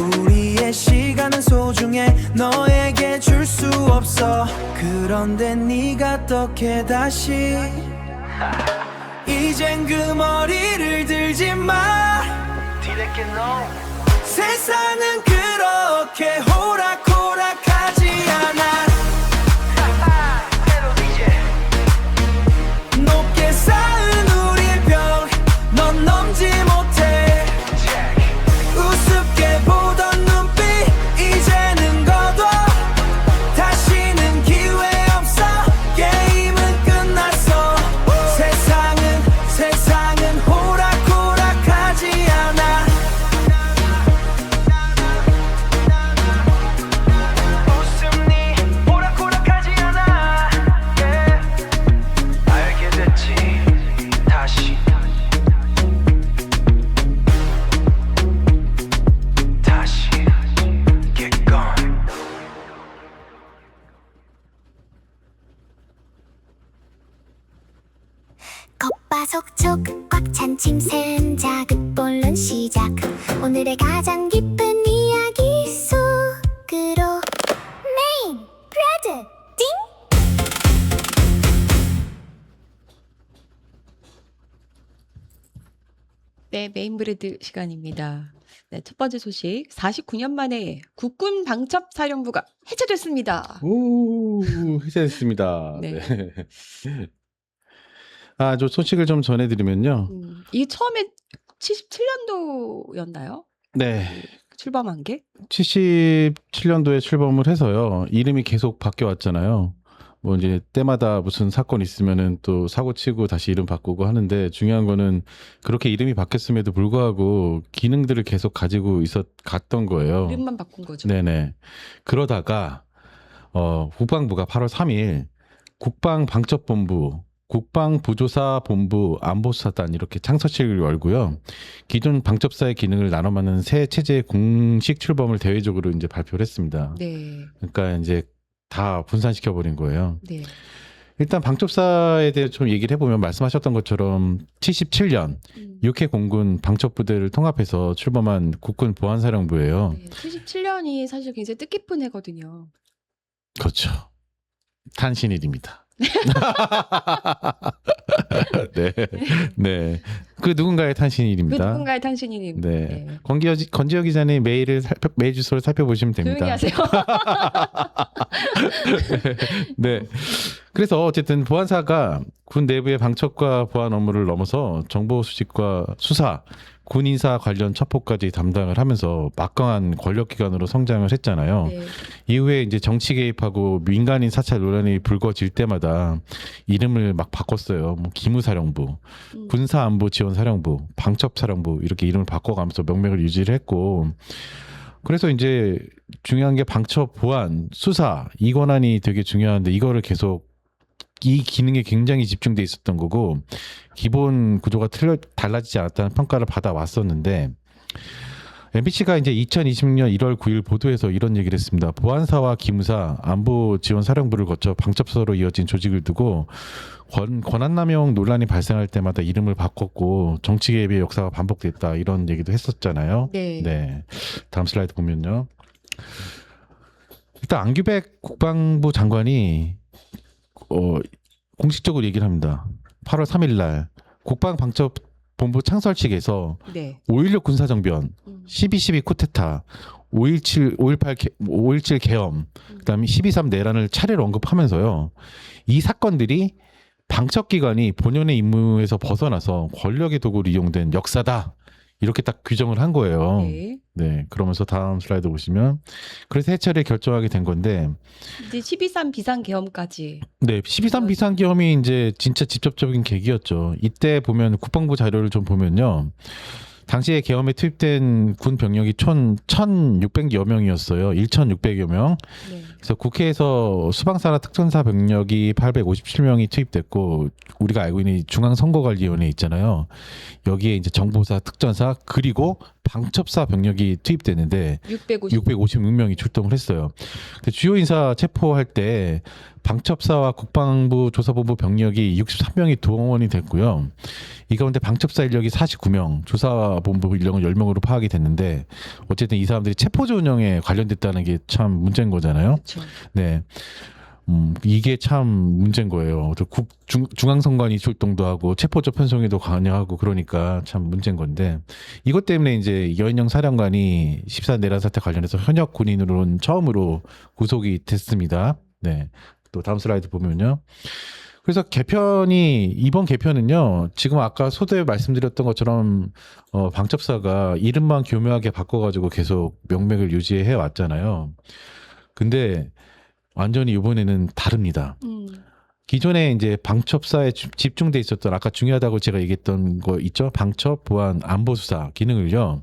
우리의 시간은 소중해 너에게 줄 수 없어. 그런데 네가 어떻게 다시 이젠 그 머리를 들지 마. 세상은 그렇게 호락호락하지 않아. 높게 쌓은 우리의 벽 넌 넘지 못해. 우습게 보던 눈빛 이제는 거둬. 다시는 기회 없어. 게임은 끝났어. 세상은 호락호락하지 않아. 웃음니 호락호락하지 않아. 알게 됐지 다시. Get going. 겉바속촉 꽉 찬 침샘 자극본론 시작. 오늘의 가장 깊은 이야기 속으로 메인 브레드 띵. 네, 메인브레드 시간입니다. 네, 첫 번째 소식. 49년 만에 국군 방첩 사령부가 해체됐습니다. 오, 해제됐습니다. 네. 네. 저 소식을 좀 전해드리면요. 이게 처음에 77년도였나요? 네. 출범한 게? 77년도에 출범을 해서요. 이름이 계속 바뀌어 왔잖아요. 뭐 이제 때마다 무슨 사건 있으면은 또 사고 치고 다시 이름 바꾸고 하는데 중요한 거는 그렇게 이름이 바뀌었음에도 불구하고 기능들을 계속 가지고 갔던 거예요. 이름만 바꾼 거죠. 네네. 그러다가 국방부가 8월 3일 국방방첩본부 국방부조사본부 안보수사단 이렇게 창설식을 열고요. 기존 방첩사의 기능을 나눠 맡는 새 체제의 공식 출범을 대외적으로 이제 발표를 했습니다. 네. 그러니까 이제 다 분산시켜 버린 거예요. 네. 일단 방첩사에 대해 좀 얘기를 해보면 말씀하셨던 것처럼 77년 6회 공군 방첩부대를 통합해서 출범한 국군 보안사령부예요. 네. 77년이 사실 굉장히 뜻깊은 해거든요. 그렇죠. 탄신일입니다. 네, 네. 그 누군가의 그 탄신일입니다. 누군가의 탄신일입니다. 네. 건지혁 기자님 메일 주소를 살펴보시면 조용히 됩니다. 하세요. 네. 그래서 어쨌든 보안사가 군 내부의 방첩과 보안 업무를 넘어서 정보 수집과 수사, 군 인사 관련 첩보까지 담당을 하면서 막강한 권력기관으로 성장을 했잖아요. 네. 이후에 이제 정치 개입하고 민간인 사찰 논란이 불거질 때마다 이름을 막 바꿨어요. 뭐 기무사령부, 군사안보지원사령부, 방첩사령부 이렇게 이름을 바꿔가면서 명맥을 유지를 했고, 그래서 이제 중요한 게 방첩, 보안, 수사 이 권한이 되게 중요한데 이거를 계속 이 기능에 굉장히 집중돼 있었던 거고 기본 구조가 달라지지 않았다는 평가를 받아왔었는데 MBC가 이제 2020년 1월 9일 보도에서 이런 얘기를 했습니다. 보안사와 기무사, 안보지원사령부를 거쳐 방첩사로 이어진 조직을 두고 권한남용 논란이 발생할 때마다 이름을 바꿨고 정치 개입의 역사가 반복됐다 이런 얘기도 했었잖아요. 네. 네. 다음 슬라이드 보면요. 일단 안규백 국방부 장관이 공식적으로 얘기를 합니다. 8월 3일 날 국방방첩본부 창설식에서 네. 5.16 군사정변, 12.12 쿠데타, 5.17 계엄, 그다음에 12.3 내란을 차례로 언급하면서요. 이 사건들이 방첩기관이 본연의 임무에서 벗어나서 권력의 도구로 이용된 역사다. 이렇게 딱 규정을 한 거예요. 네. 네, 그러면서 다음 슬라이드 보시면 그래서 해체를 결정하게 된 건데 이제 12.3 비상계엄까지. 네, 12.3 비상계엄이 이제 진짜 직접적인 계기였죠. 이때 보면 국방부 자료를 좀 보면요. 당시에 계엄에 투입된 군 병력이 1,600여 명이었어요. 1,600여 명. 네. 그래서 국회에서 수방사나 특전사 병력이 857명이 투입됐고 우리가 알고 있는 중앙선거관리위원회 있잖아요. 여기에 이제 정보사, 특전사 그리고 방첩사 병력이 투입되는데 656명이 출동을 했어요. 근데 주요 인사 체포할 때 방첩사와 국방부 조사본부 병력이 63명이 동원이 됐고요. 이 가운데 방첩사 인력이 49명, 조사본부 인력은 10명으로 파악이 됐는데 어쨌든 이 사람들이 체포조 운영에 관련됐다는 게 참 문제인 거잖아요. 그렇죠. 네. 이게 참 문제인 거예요. 중앙선관위 출동도 하고 체포조 편성에도 관여하고 그러니까 참 문제인 건데 이것 때문에 이제 여인영 사령관이 14 내란 사태 관련해서 현역 군인으로는 처음으로 구속이 됐습니다. 네. 또 다음 슬라이드 보면요. 그래서 이번 개편은요, 지금 아까 소대에 말씀드렸던 것처럼, 방첩사가 이름만 교묘하게 바꿔가지고 계속 명맥을 유지해 왔잖아요. 근데 완전히 이번에는 다릅니다. 기존에 이제 방첩사에 집중돼 있었던 아까 중요하다고 제가 얘기했던 거 있죠? 방첩, 보안, 안보수사 기능을요,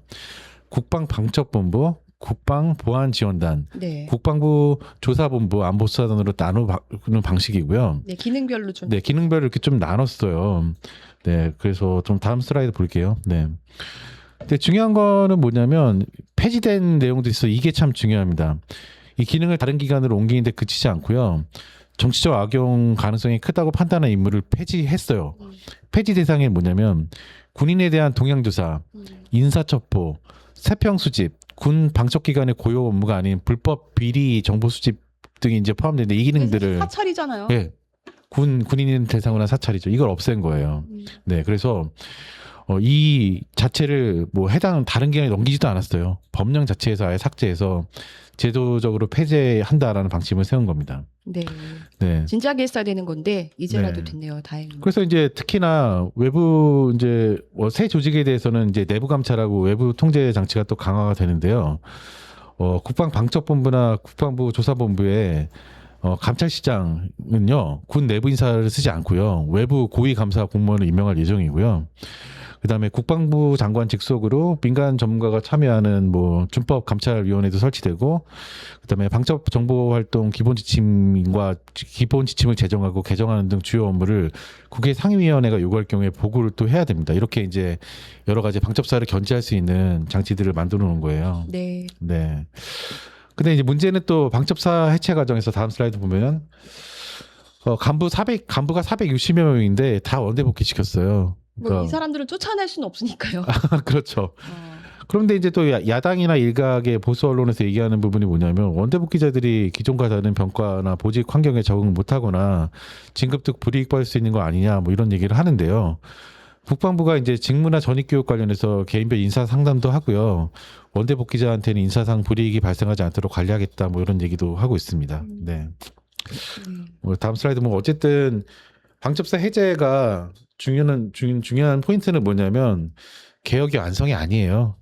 국방방첩본부, 국방보안지원단, 네. 국방부 조사본부, 안보수사단으로 나누는 방식이고요. 네, 기능별로 좀. 네, 기능별로 이렇게 좀 나눴어요. 네, 그래서 좀 다음 슬라이드 볼게요. 네. 근데 중요한 거는 뭐냐면 폐지된 내용도 있어. 이게 참 중요합니다. 이 기능을 다른 기관으로 옮기는데 그치지 않고요. 정치적 악용 가능성이 크다고 판단한 인물을 폐지했어요. 폐지 대상이 뭐냐면 군인에 대한 동향조사, 인사첩보, 세평 수집, 군 방첩기관의 고유 업무가 아닌 불법 비리 정보 수집 등이 이제 포함되는데 이 기능들을 사찰이잖아요. 네, 군인인 대상으로 한 사찰이죠. 이걸 없앤 거예요. 네, 그래서 이 자체를 뭐 해당 다른 기관에 넘기지도 않았어요. 법령 자체에서 아예 삭제해서 제도적으로 폐지한다라는 방침을 세운 겁니다. 네. 네. 진작에 했어야 되는 건데 이제라도 네. 됐네요. 다행히. 그래서 이제 특히나 외부 이제 새 조직에 대해서는 이제 내부 감찰하고 외부 통제 장치가 또 강화가 되는데요. 국방방첩본부나 국방부 조사본부에 감찰실장은요 군 내부 인사를 쓰지 않고요 외부 고위 감사 공무원을 임명할 예정이고요. 그다음에 국방부 장관 직속으로 민간 전문가가 참여하는 뭐 준법 감찰위원회도 설치되고, 그다음에 방첩 정보 활동 기본 지침을 제정하고 개정하는 등 주요 업무를 국회 상임위원회가 요구할 경우에 보고를 또 해야 됩니다. 이렇게 이제 여러 가지 방첩사를 견제할 수 있는 장치들을 만들어 놓은 거예요. 네. 네. 근데 이제 문제는 또 방첩사 해체 과정에서 다음 슬라이드 보면 간부가 460여 명인데 다 원대 복귀시켰어요. 뭐 이 사람들을 쫓아낼 수는 없으니까요. 그렇죠. 그런데 이제 또 야당이나 일각의 보수 언론에서 얘기하는 부분이 뭐냐면 원대 복귀자들이 기존과 다른 병과나 보직 환경에 적응 못하거나 진급득 불이익 받을 수 있는 거 아니냐 뭐 이런 얘기를 하는데요. 국방부가 이제 직무나 전입교육 관련해서 개인별 인사 상담도 하고요. 원대 복귀자한테는 인사상 불이익이 발생하지 않도록 관리하겠다 뭐 이런 얘기도 하고 있습니다. 네. 뭐 다음 슬라이드 뭐 어쨌든 방첩사 해제가 중요한 포인트는 뭐냐면 개혁의 완성이 아니에요.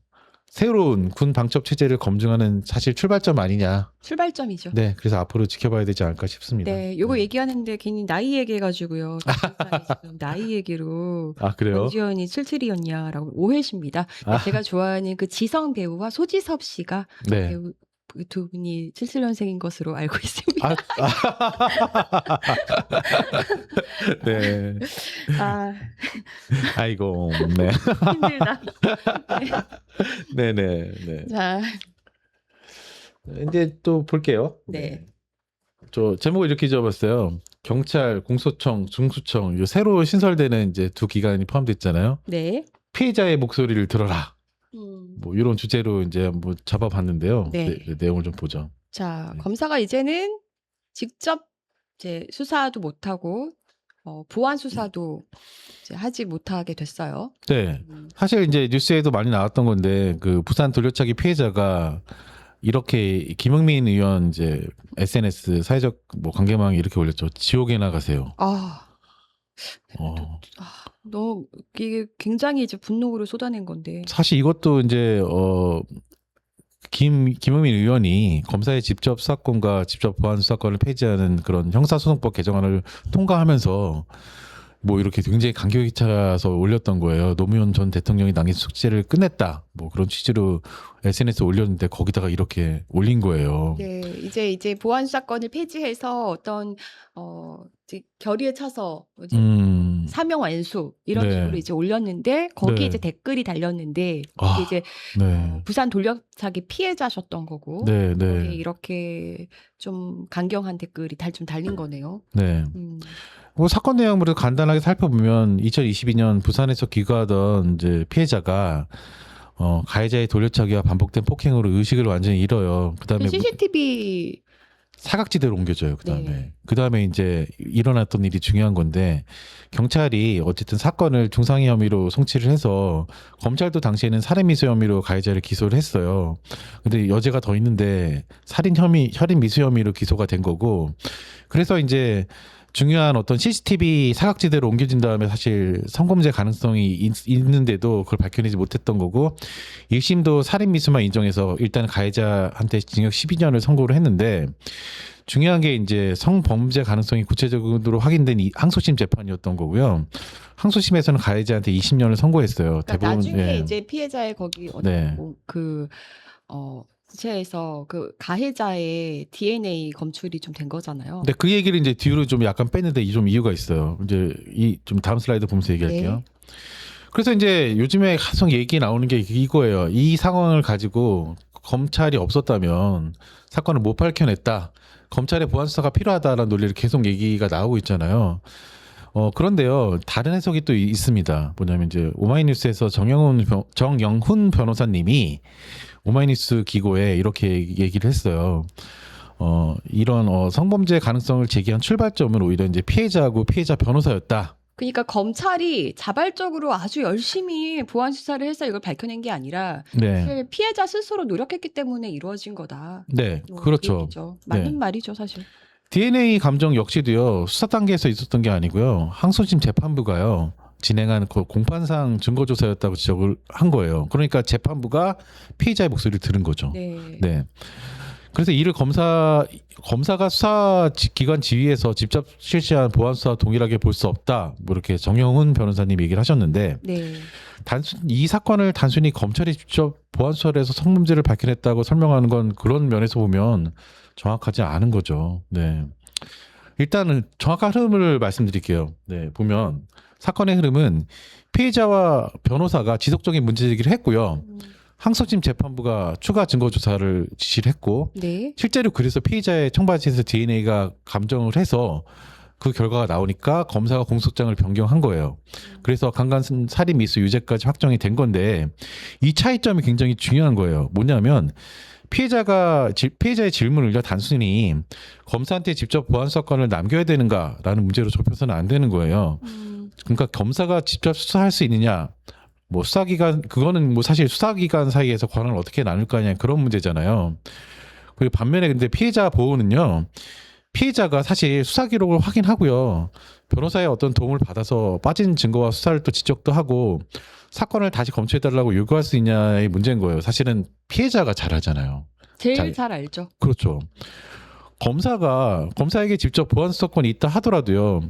새로운 군 방첩 체제를 검증하는 사실 출발점 아니냐. 출발점이죠. 네, 그래서 앞으로 지켜봐야 되지 않을까 싶습니다. 네, 요거 얘기하는데 괜히 나이 얘기해가지고요. 지금 나이 얘기로 아 그래요? 권지현이 77이었냐라고 오해십니다. 제가 좋아하는 그 지성 배우와 소지섭 씨가 네. 배우 그 두 분이 77년생인 것으로 알고 있습니다. 네. 아, 아이고, 네. 힘들다. 네, 네, 네. 자, 이제 또 볼게요. 네. 저 제목을 이렇게 지어봤어요. 경찰, 공소청, 중수청, 요 새로 신설되는 이제 두 기관이 포함됐잖아요. 네. 피해자의 목소리를 들어라. 뭐 이런 주제로 이제 한번 잡아봤는데요. 네. 네, 내용을 좀 보죠. 자, 네. 검사가 이제는 직접 이제 수사도 못하고 보완 수사도 이제 하지 못하게 됐어요. 네. 사실 이제 뉴스에도 많이 나왔던 건데 그 부산 돌려차기 피해자가 이렇게 김흥민 의원 이제 SNS 사회적 뭐 관계망에 이렇게 올렸죠. 지옥에 나가세요. 너무 이게 굉장히 이제 분노를 쏟아낸 건데. 사실 이것도 이제 김흥민 의원이 검사의 직접 수사권과 직접 보안 수사권을 폐지하는 그런 형사소송법 개정안을 통과하면서 뭐 이렇게 굉장히 간격이 차서 올렸던 거예요. 노무현 전 대통령이 남긴 숙제를 끝냈다. 뭐 그런 취지로 SNS에 올렸는데 거기다가 이렇게 올린 거예요. 네, 이제 보안 수사권을 폐지해서 어떤 이제 결의에 차서 이제 사명 완수 이런 네. 식으로 이제 올렸는데 거기에 네. 이제 댓글이 달렸는데 아, 이게 이제 네. 부산 돌려차기 피해자셨던 거고 네, 거기에 네. 이렇게 좀 강경한 댓글이 좀 달린 거네요. 네. 뭐 사건 내용으로 간단하게 살펴보면 2022년 부산에서 귀가하던 이제 피해자가 가해자의 돌려차기와 반복된 폭행으로 의식을 완전히 잃어요. 그다음에 CCTV 사각지대로 옮겨져요. 그다음에 네. 그다음에 이제 일어났던 일이 중요한 건데 경찰이 어쨌든 사건을 중상해 혐의로 송치를 해서 검찰도 당시에는 살인 미수 혐의로 가해자를 기소를 했어요. 근데 여죄가 더 있는데 살인 미수 혐의로 기소가 된 거고, 그래서 이제 중요한 어떤 CCTV 사각지대로 옮겨진 다음에 사실 성범죄 가능성이 있는데도 그걸 밝혀내지 못했던 거고, 1심도 살인 미수만 인정해서 일단 가해자한테 징역 12년을 선고를 했는데, 중요한 게 이제 성범죄 가능성이 구체적으로 확인된 이 항소심 재판이었던 거고요. 항소심에서는 가해자한테 20년을 선고했어요. 그러니까 대부분 나중에 이제 피해자의 거기 네. 구체에서 그 가해자의 DNA 검출이 좀 된 거잖아요. 근데 그 얘기를 이제 뒤로 좀 약간 뺐는데 좀 이유가 있어요. 이제 이 좀 다음 슬라이드 보면서 얘기할게요. 네. 그래서 이제 요즘에 계속 얘기 나오는 게 이거예요. 이 상황을 가지고 검찰이 없었다면 사건을 못 밝혀냈다. 검찰의 보안 수사가 필요하다라는 논리를 계속 얘기가 나오고 있잖아요. 그런데요, 다른 해석이 또 있습니다. 뭐냐면 이제 오마이뉴스에서 정영훈 변호사님이 오마이뉴스 기고에 이렇게 얘기를 했어요. 이런 성범죄 가능성을 제기한 출발점은 오히려 이제 피해자하고 피해자 변호사였다. 그러니까 검찰이 자발적으로 아주 열심히 보안 수사를 해서 이걸 밝혀낸 게 아니라 네, 사실 피해자 스스로 노력했기 때문에 이루어진 거다. 네, 뭐 그렇죠. 그 얘기죠. 맞는 네. 말이죠, 사실. DNA 감정 역시도요, 수사 단계에서 있었던 게 아니고요, 항소심 재판부가요 진행한 공판상 증거조사였다고 지적을 한 거예요. 그러니까 재판부가 피해자의 목소리를 들은 거죠. 네. 네. 그래서 이를 검사가 수사기관 지휘에서 직접 실시한 보안 수사와 동일하게 볼 수 없다. 뭐 이렇게 정영훈 변호사님 얘기를 하셨는데 네. 이 사건을 단순히 검찰이 직접 보안 수사를 해서 성범죄를 밝혀냈다고 설명하는 건 그런 면에서 보면 정확하지 않은 거죠. 네. 일단은 정확한 흐름을 말씀드릴게요. 네. 보면 사건의 흐름은 피해자와 변호사가 지속적인 문제제기를 했고요. 항소심 재판부가 추가 증거 조사를 지시를 했고 네. 실제로 그래서 피해자의 청바지에서 DNA가 감정을 해서 그 결과가 나오니까 검사가 공소장을 변경한 거예요. 그래서 강간 살인 미수 유죄까지 확정이 된 건데 이 차이점이 굉장히 중요한 거예요. 뭐냐면 피해자의 질문을요 단순히 검사한테 직접 보안 사건을 남겨야 되는가라는 문제로 좁혀서는 안 되는 거예요. 그러니까 검사가 직접 수사할 수 있느냐, 뭐 수사기관 그거는 뭐 사실 수사기관 사이에서 권한을 어떻게 나눌 거냐 그런 문제잖아요. 그리고 반면에 근데 피해자 보호는요. 피해자가 사실 수사 기록을 확인하고요. 변호사의 어떤 도움을 받아서 빠진 증거와 수사를 또 지적도 하고 사건을 다시 검토해달라고 요구할 수 있냐의 문제인 거예요. 사실은 피해자가 잘하잖아요. 제일 잘 알죠. 그렇죠. 검사에게 직접 보안 수사권이 있다 하더라도요.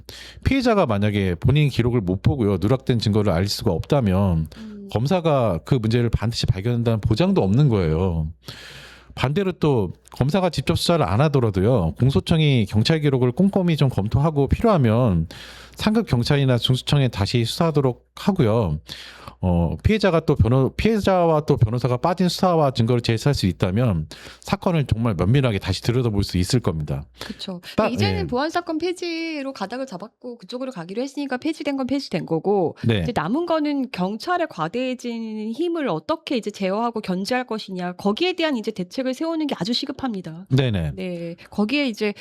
피해자가 만약에 본인 기록을 못 보고요. 누락된 증거를 알 수가 없다면 검사가 그 문제를 반드시 발견한다는 보장도 없는 거예요. 반대로 또 검사가 직접 수사를 안 하더라도요. 공소청이 경찰 기록을 꼼꼼히 좀 검토하고 필요하면 상급 경찰이나 중수청에 다시 수사하도록 하고요. 피해자와 또 변호사가 빠진 수사와 증거를 제시할 수 있다면 사건을 정말 면밀하게 다시 들여다볼 수 있을 겁니다. 그렇죠. 딱, 이제는 네. 보안 사건 폐지로 가닥을 잡았고 그쪽으로 가기로 했으니까 폐지된 건 폐지된 거고 네. 이제 남은 거는 경찰의 과대해진 힘을 어떻게 이제 제어하고 견제할 것이냐 거기에 대한 이제 대책을 세우는 게 아주 시급합니다. 네네. 네, 거기에 이제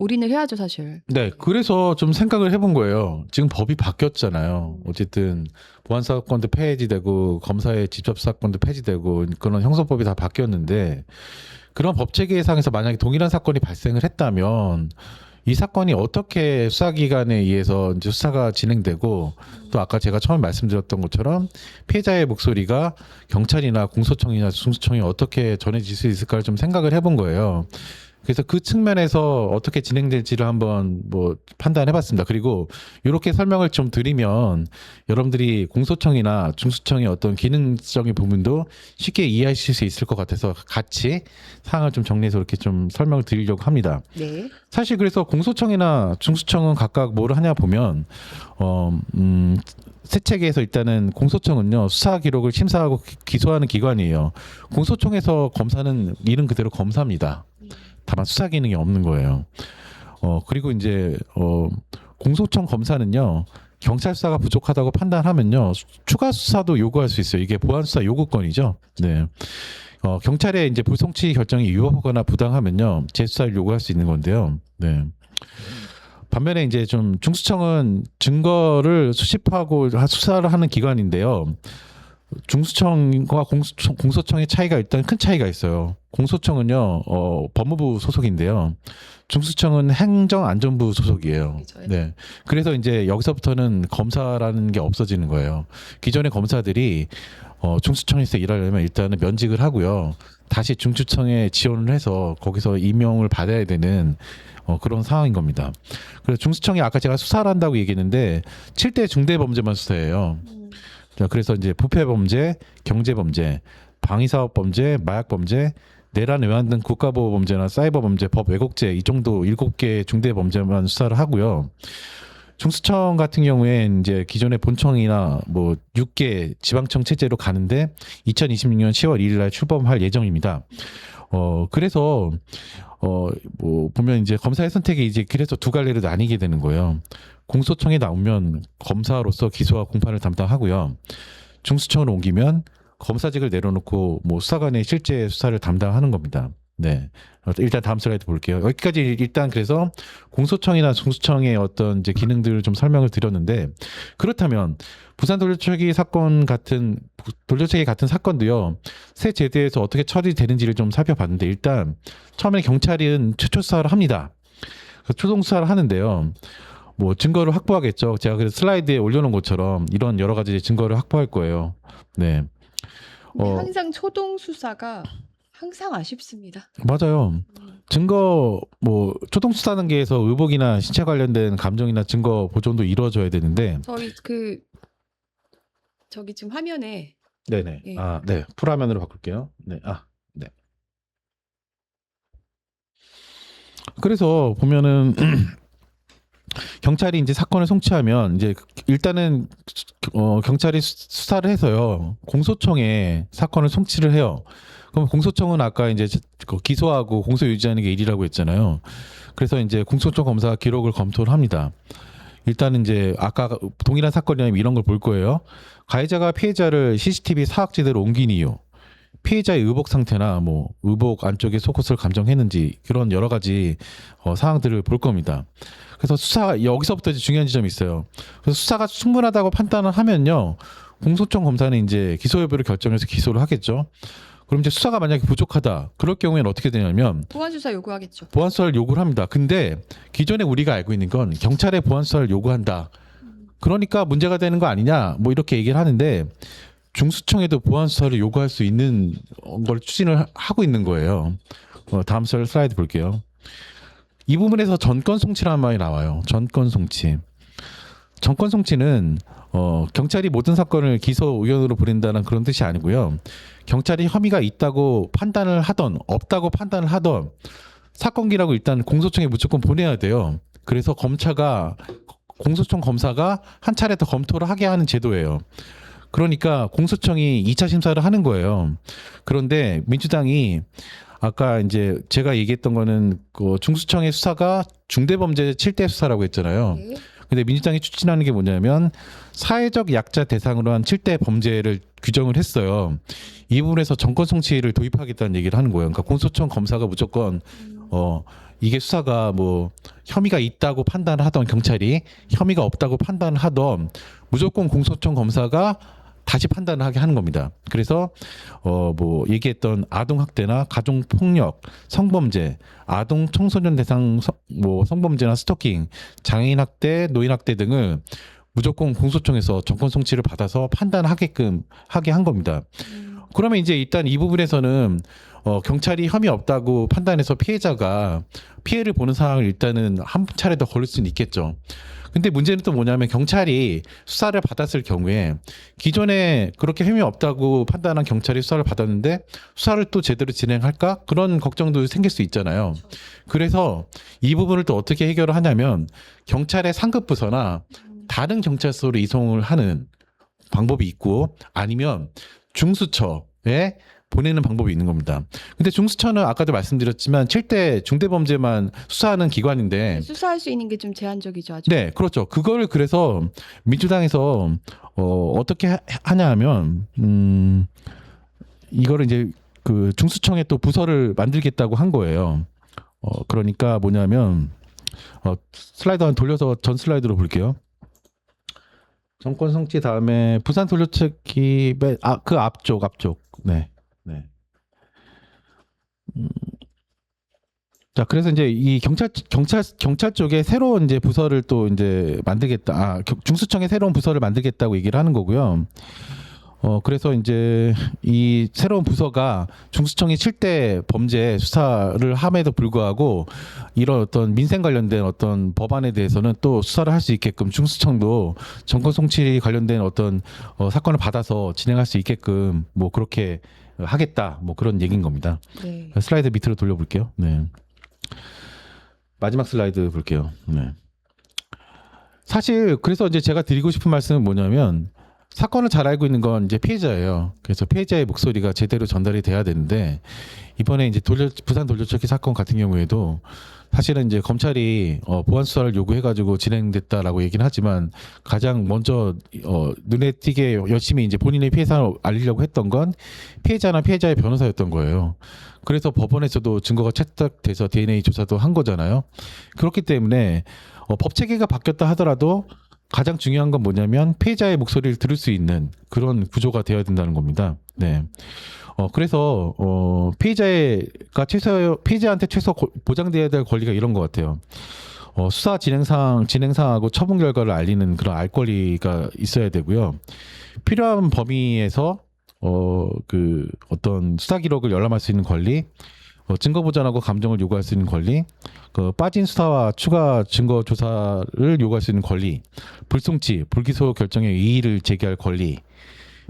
올인을 해야죠, 사실. 네, 그래서 좀 생각을 해본 거예요. 지금 법이 바뀌었잖아요. 어쨌든 보안 사건도 폐지되고 검사의 직접 사건도 폐지되고 그런 형사법이 다 바뀌었는데 그런 법 체계상에서 만약에 동일한 사건이 발생을 했다면 이 사건이 어떻게 수사기관에 의해서 이제 수사가 진행되고 또 아까 제가 처음 말씀드렸던 것처럼 피해자의 목소리가 경찰이나 공소청이나 중수청에 어떻게 전해질 수 있을까를 좀 생각을 해본 거예요. 그래서 그 측면에서 어떻게 진행될지를 한번 뭐 판단해봤습니다. 그리고 이렇게 설명을 좀 드리면 여러분들이 공소청이나 중수청의 어떤 기능적인 부분도 쉽게 이해하실 수 있을 것 같아서 같이 사항을 좀 정리해서 이렇게 좀 설명을 드리려고 합니다. 네. 사실 그래서 공소청이나 중수청은 각각 뭘 하냐 보면 세 체계에서 일단은 공소청은요 수사 기록을 심사하고 기소하는 기관이에요. 공소청에서 검사는 이름 그대로 검사입니다. 다만 수사 기능이 없는 거예요. 그리고 이제 공소청 검사는요 경찰 수사가 부족하다고 판단하면요 추가 수사도 요구할 수 있어요. 이게 보안 수사 요구권이죠. 네. 경찰의 이제 불송치 결정이 위법하거나 부당하면요 재수사를 요구할 수 있는 건데요. 네. 반면에 이제 좀 중수청은 증거를 수집하고 수사를 하는 기관인데요. 중수청과 공소청의 차이가 일단 큰 차이가 있어요. 공소청은요, 법무부 소속인데요. 중수청은 행정안전부 소속이에요. 네. 그래서 이제 여기서부터는 검사라는 게 없어지는 거예요. 기존의 검사들이 중수청에서 일하려면 일단은 면직을 하고요. 다시 중수청에 지원을 해서 거기서 임용을 받아야 되는 그런 상황인 겁니다. 그래서 중수청이 아까 제가 수사를 한다고 얘기했는데 7대 중대범죄만 수사해요. 자, 그래서 이제 부패범죄, 경제범죄, 방위사업범죄, 마약범죄, 내란 외환 등 국가보호범죄나 사이버범죄, 법 왜곡죄 이 정도 7개 중대범죄만 수사를 하고요. 중수청 같은 경우에 이제 기존의 본청이나 뭐 6개 지방청 체제로 가는데 2026년 10월 1일 날 출범할 예정입니다. 그래서 뭐 보면 이제 검사의 선택이 이제 그래서 두 갈래로 나뉘게 되는 거예요. 공소청에 나오면 검사로서 기소와 공판을 담당하고요. 중수청으로 옮기면 검사직을 내려놓고 뭐 수사관의 실제 수사를 담당하는 겁니다. 네. 일단 다음 슬라이드 볼게요. 여기까지 일단 그래서 공소청이나 중수청의 어떤 이제 기능들을 좀 설명을 드렸는데 그렇다면 부산 돌려차기 같은 사건도요. 새 제도에서 어떻게 처리되는지를 좀 살펴봤는데 일단 처음에 경찰은 최초 수사를 합니다. 초동 수사를 하는데요. 뭐 증거를 확보하겠죠. 제가 그래서 슬라이드에 올려놓은 것처럼 이런 여러 가지 증거를 확보할 거예요. 네. 어, 항상 초동 수사가 항상 아쉽습니다. 맞아요. 증거 뭐 초동 수사 단계에서 의혹이나 신체 관련된 감정이나 증거 보존도 이루어져야 되는데 저기 지금 화면에 네네. 예. 아, 네. 풀화면으로 바꿀게요. 네. 아, 네. 그래서 보면은 경찰이 이제 사건을 송치하면 이제 일단은 경찰이 수사를 해서요. 공소청에 사건을 송치를 해요. 그럼 공소청은 아까 이제 기소하고 공소 유지하는 게 일이라고 했잖아요. 그래서 이제 공소청 검사가 기록을 검토를 합니다. 일단은 이제 아까 동일한 사건이라면 이런 걸 볼 거예요. 가해자가 피해자를 CCTV 사각지대로 옮긴 이유, 피해자의 의복 상태나 뭐 의복 안쪽에 속옷을 감정했는지 그런 여러 가지 사항들을 볼 겁니다. 그래서 수사 여기서부터 이제 중요한 지점이 있어요. 그래서 수사가 충분하다고 판단을 하면요, 공소청 검사는 이제 기소 여부를 결정해서 기소를 하겠죠. 그럼 이제 수사가 만약에 부족하다, 그럴 경우에는 어떻게 되냐면 보안 수사 요구하겠죠. 보안 수사를 요구를 합니다. 근데 기존에 우리가 알고 있는 건 경찰에 보안 수사를 요구한다, 그러니까 문제가 되는 거 아니냐, 뭐 이렇게 얘기를 하는데 중수청에도 보안 수사를 요구할 수 있는 걸 추진을 하고 있는 거예요. 다음 슬라이드 볼게요. 이 부분에서 전권 송치라는 말이 나와요. 전권 송치. 전권 송치는 경찰이 모든 사건을 기소 의견으로 보낸다는 그런 뜻이 아니고요. 경찰이 혐의가 있다고 판단을 하던 없다고 판단을 하던 사건기라고 일단 공소청에 무조건 보내야 돼요. 그래서 공소청 검사가 한 차례 더 검토를 하게 하는 제도예요. 그러니까 공소청이 2차 심사를 하는 거예요. 그런데 민주당이 아까 이제 제가 얘기했던 거는 그 중수청의 수사가 중대범죄 7대 수사라고 했잖아요. 네. 근데 민주당이 추진하는 게 뭐냐면 사회적 약자 대상으로 한 7대 범죄를 규정을 했어요. 이 부분에서 정권 송치를 도입하겠다는 얘기를 하는 거예요. 그러니까 공소청 검사가 무조건 이게 수사가 뭐 혐의가 있다고 판단을 하던 경찰이 혐의가 없다고 판단을 하던 무조건 공소청 검사가 다시 판단을 하게 하는 겁니다. 그래서 뭐 얘기했던 아동 학대나 가정 폭력, 성범죄, 아동 청소년 대상 뭐 성범죄나 스토킹, 장애인 학대, 노인 학대 등을 무조건 공소청에서 정권 송치를 받아서 판단하게끔 하게 한 겁니다. 그러면 이제 일단 이 부분에서는 경찰이 혐의 없다고 판단해서 피해자가 피해를 보는 상황을 일단은 한 차례 더 걸릴 수는 있겠죠. 근데 문제는 또 뭐냐면 경찰이 수사를 받았을 경우에 기존에 그렇게 혐의 없다고 판단한 경찰이 수사를 받았는데 수사를 또 제대로 진행할까? 그런 걱정도 생길 수 있잖아요. 그래서 이 부분을 또 어떻게 해결을 하냐면 경찰의 상급 부서나 다른 경찰서로 이송을 하는 방법이 있고 아니면 중수처에 보내는 방법이 있는 겁니다. 근데 중수처는 아까도 말씀드렸지만 7대 중대범죄만 수사하는 기관인데 수사할 수 있는 게 좀 제한적이죠. 아주. 네, 그렇죠. 그걸 그래서 민주당에서 어떻게 하냐 하면 이거를 이제 그 중수청에 또 부서를 만들겠다고 한 거예요. 그러니까 뭐냐면 슬라이드 한 돌려서 전 슬라이드로 볼게요. 정권 성취 다음에 부산 돌려찾기 그 앞쪽 네. 자, 그래서 이제 이 경찰 쪽에 새로운 이제 부서를 또 이제 만들겠다. 중수청에 새로운 부서를 만들겠다고 얘기를 하는 거고요. 그래서 이제 이 새로운 부서가 중수청이 7대 범죄 수사를 함에도 불구하고 이런 어떤 민생 관련된 어떤 법안에 대해서는 또 수사를 할 수 있게끔 중수청도 정권 송치 관련된 어떤 사건을 받아서 진행할 수 있게끔 뭐 그렇게 하겠다. 뭐 그런 얘기인 겁니다. 네. 슬라이드 밑으로 돌려볼게요. 네. 마지막 슬라이드 볼게요. 네. 사실 그래서 이제 제가 드리고 싶은 말씀은 뭐냐면 사건을 잘 알고 있는 건 이제 피해자예요. 그래서 피해자의 목소리가 제대로 전달이 돼야 되는데 이번에 이제 부산 돌려찾기 사건 같은 경우에도 사실은 이제 검찰이 보안 수사를 요구해가지고 진행됐다라고 얘기는 하지만 가장 먼저 눈에 띄게 열심히 이제 본인의 피해 사항을 알리려고 했던 건 피해자나 피해자의 변호사였던 거예요. 그래서 법원에서도 증거가 채택돼서 DNA 조사도 한 거잖아요. 그렇기 때문에 법 체계가 바뀌었다 하더라도 가장 중요한 건 뭐냐면 피해자의 목소리를 들을 수 있는 그런 구조가 되어야 된다는 겁니다. 네. 그래서 피해자한테 최소 보장돼야 될 권리가 이런 것 같아요. 수사 진행상하고 처분 결과를 알리는 그런 알 권리가 있어야 되고요. 필요한 범위에서 그 어떤 수사 기록을 열람할 수 있는 권리, 증거 보전하고 감정을 요구할 수 있는 권리, 그 빠진 수사와 추가 증거 조사를 요구할 수 있는 권리, 불송치, 불기소 결정의 이의를 제기할 권리,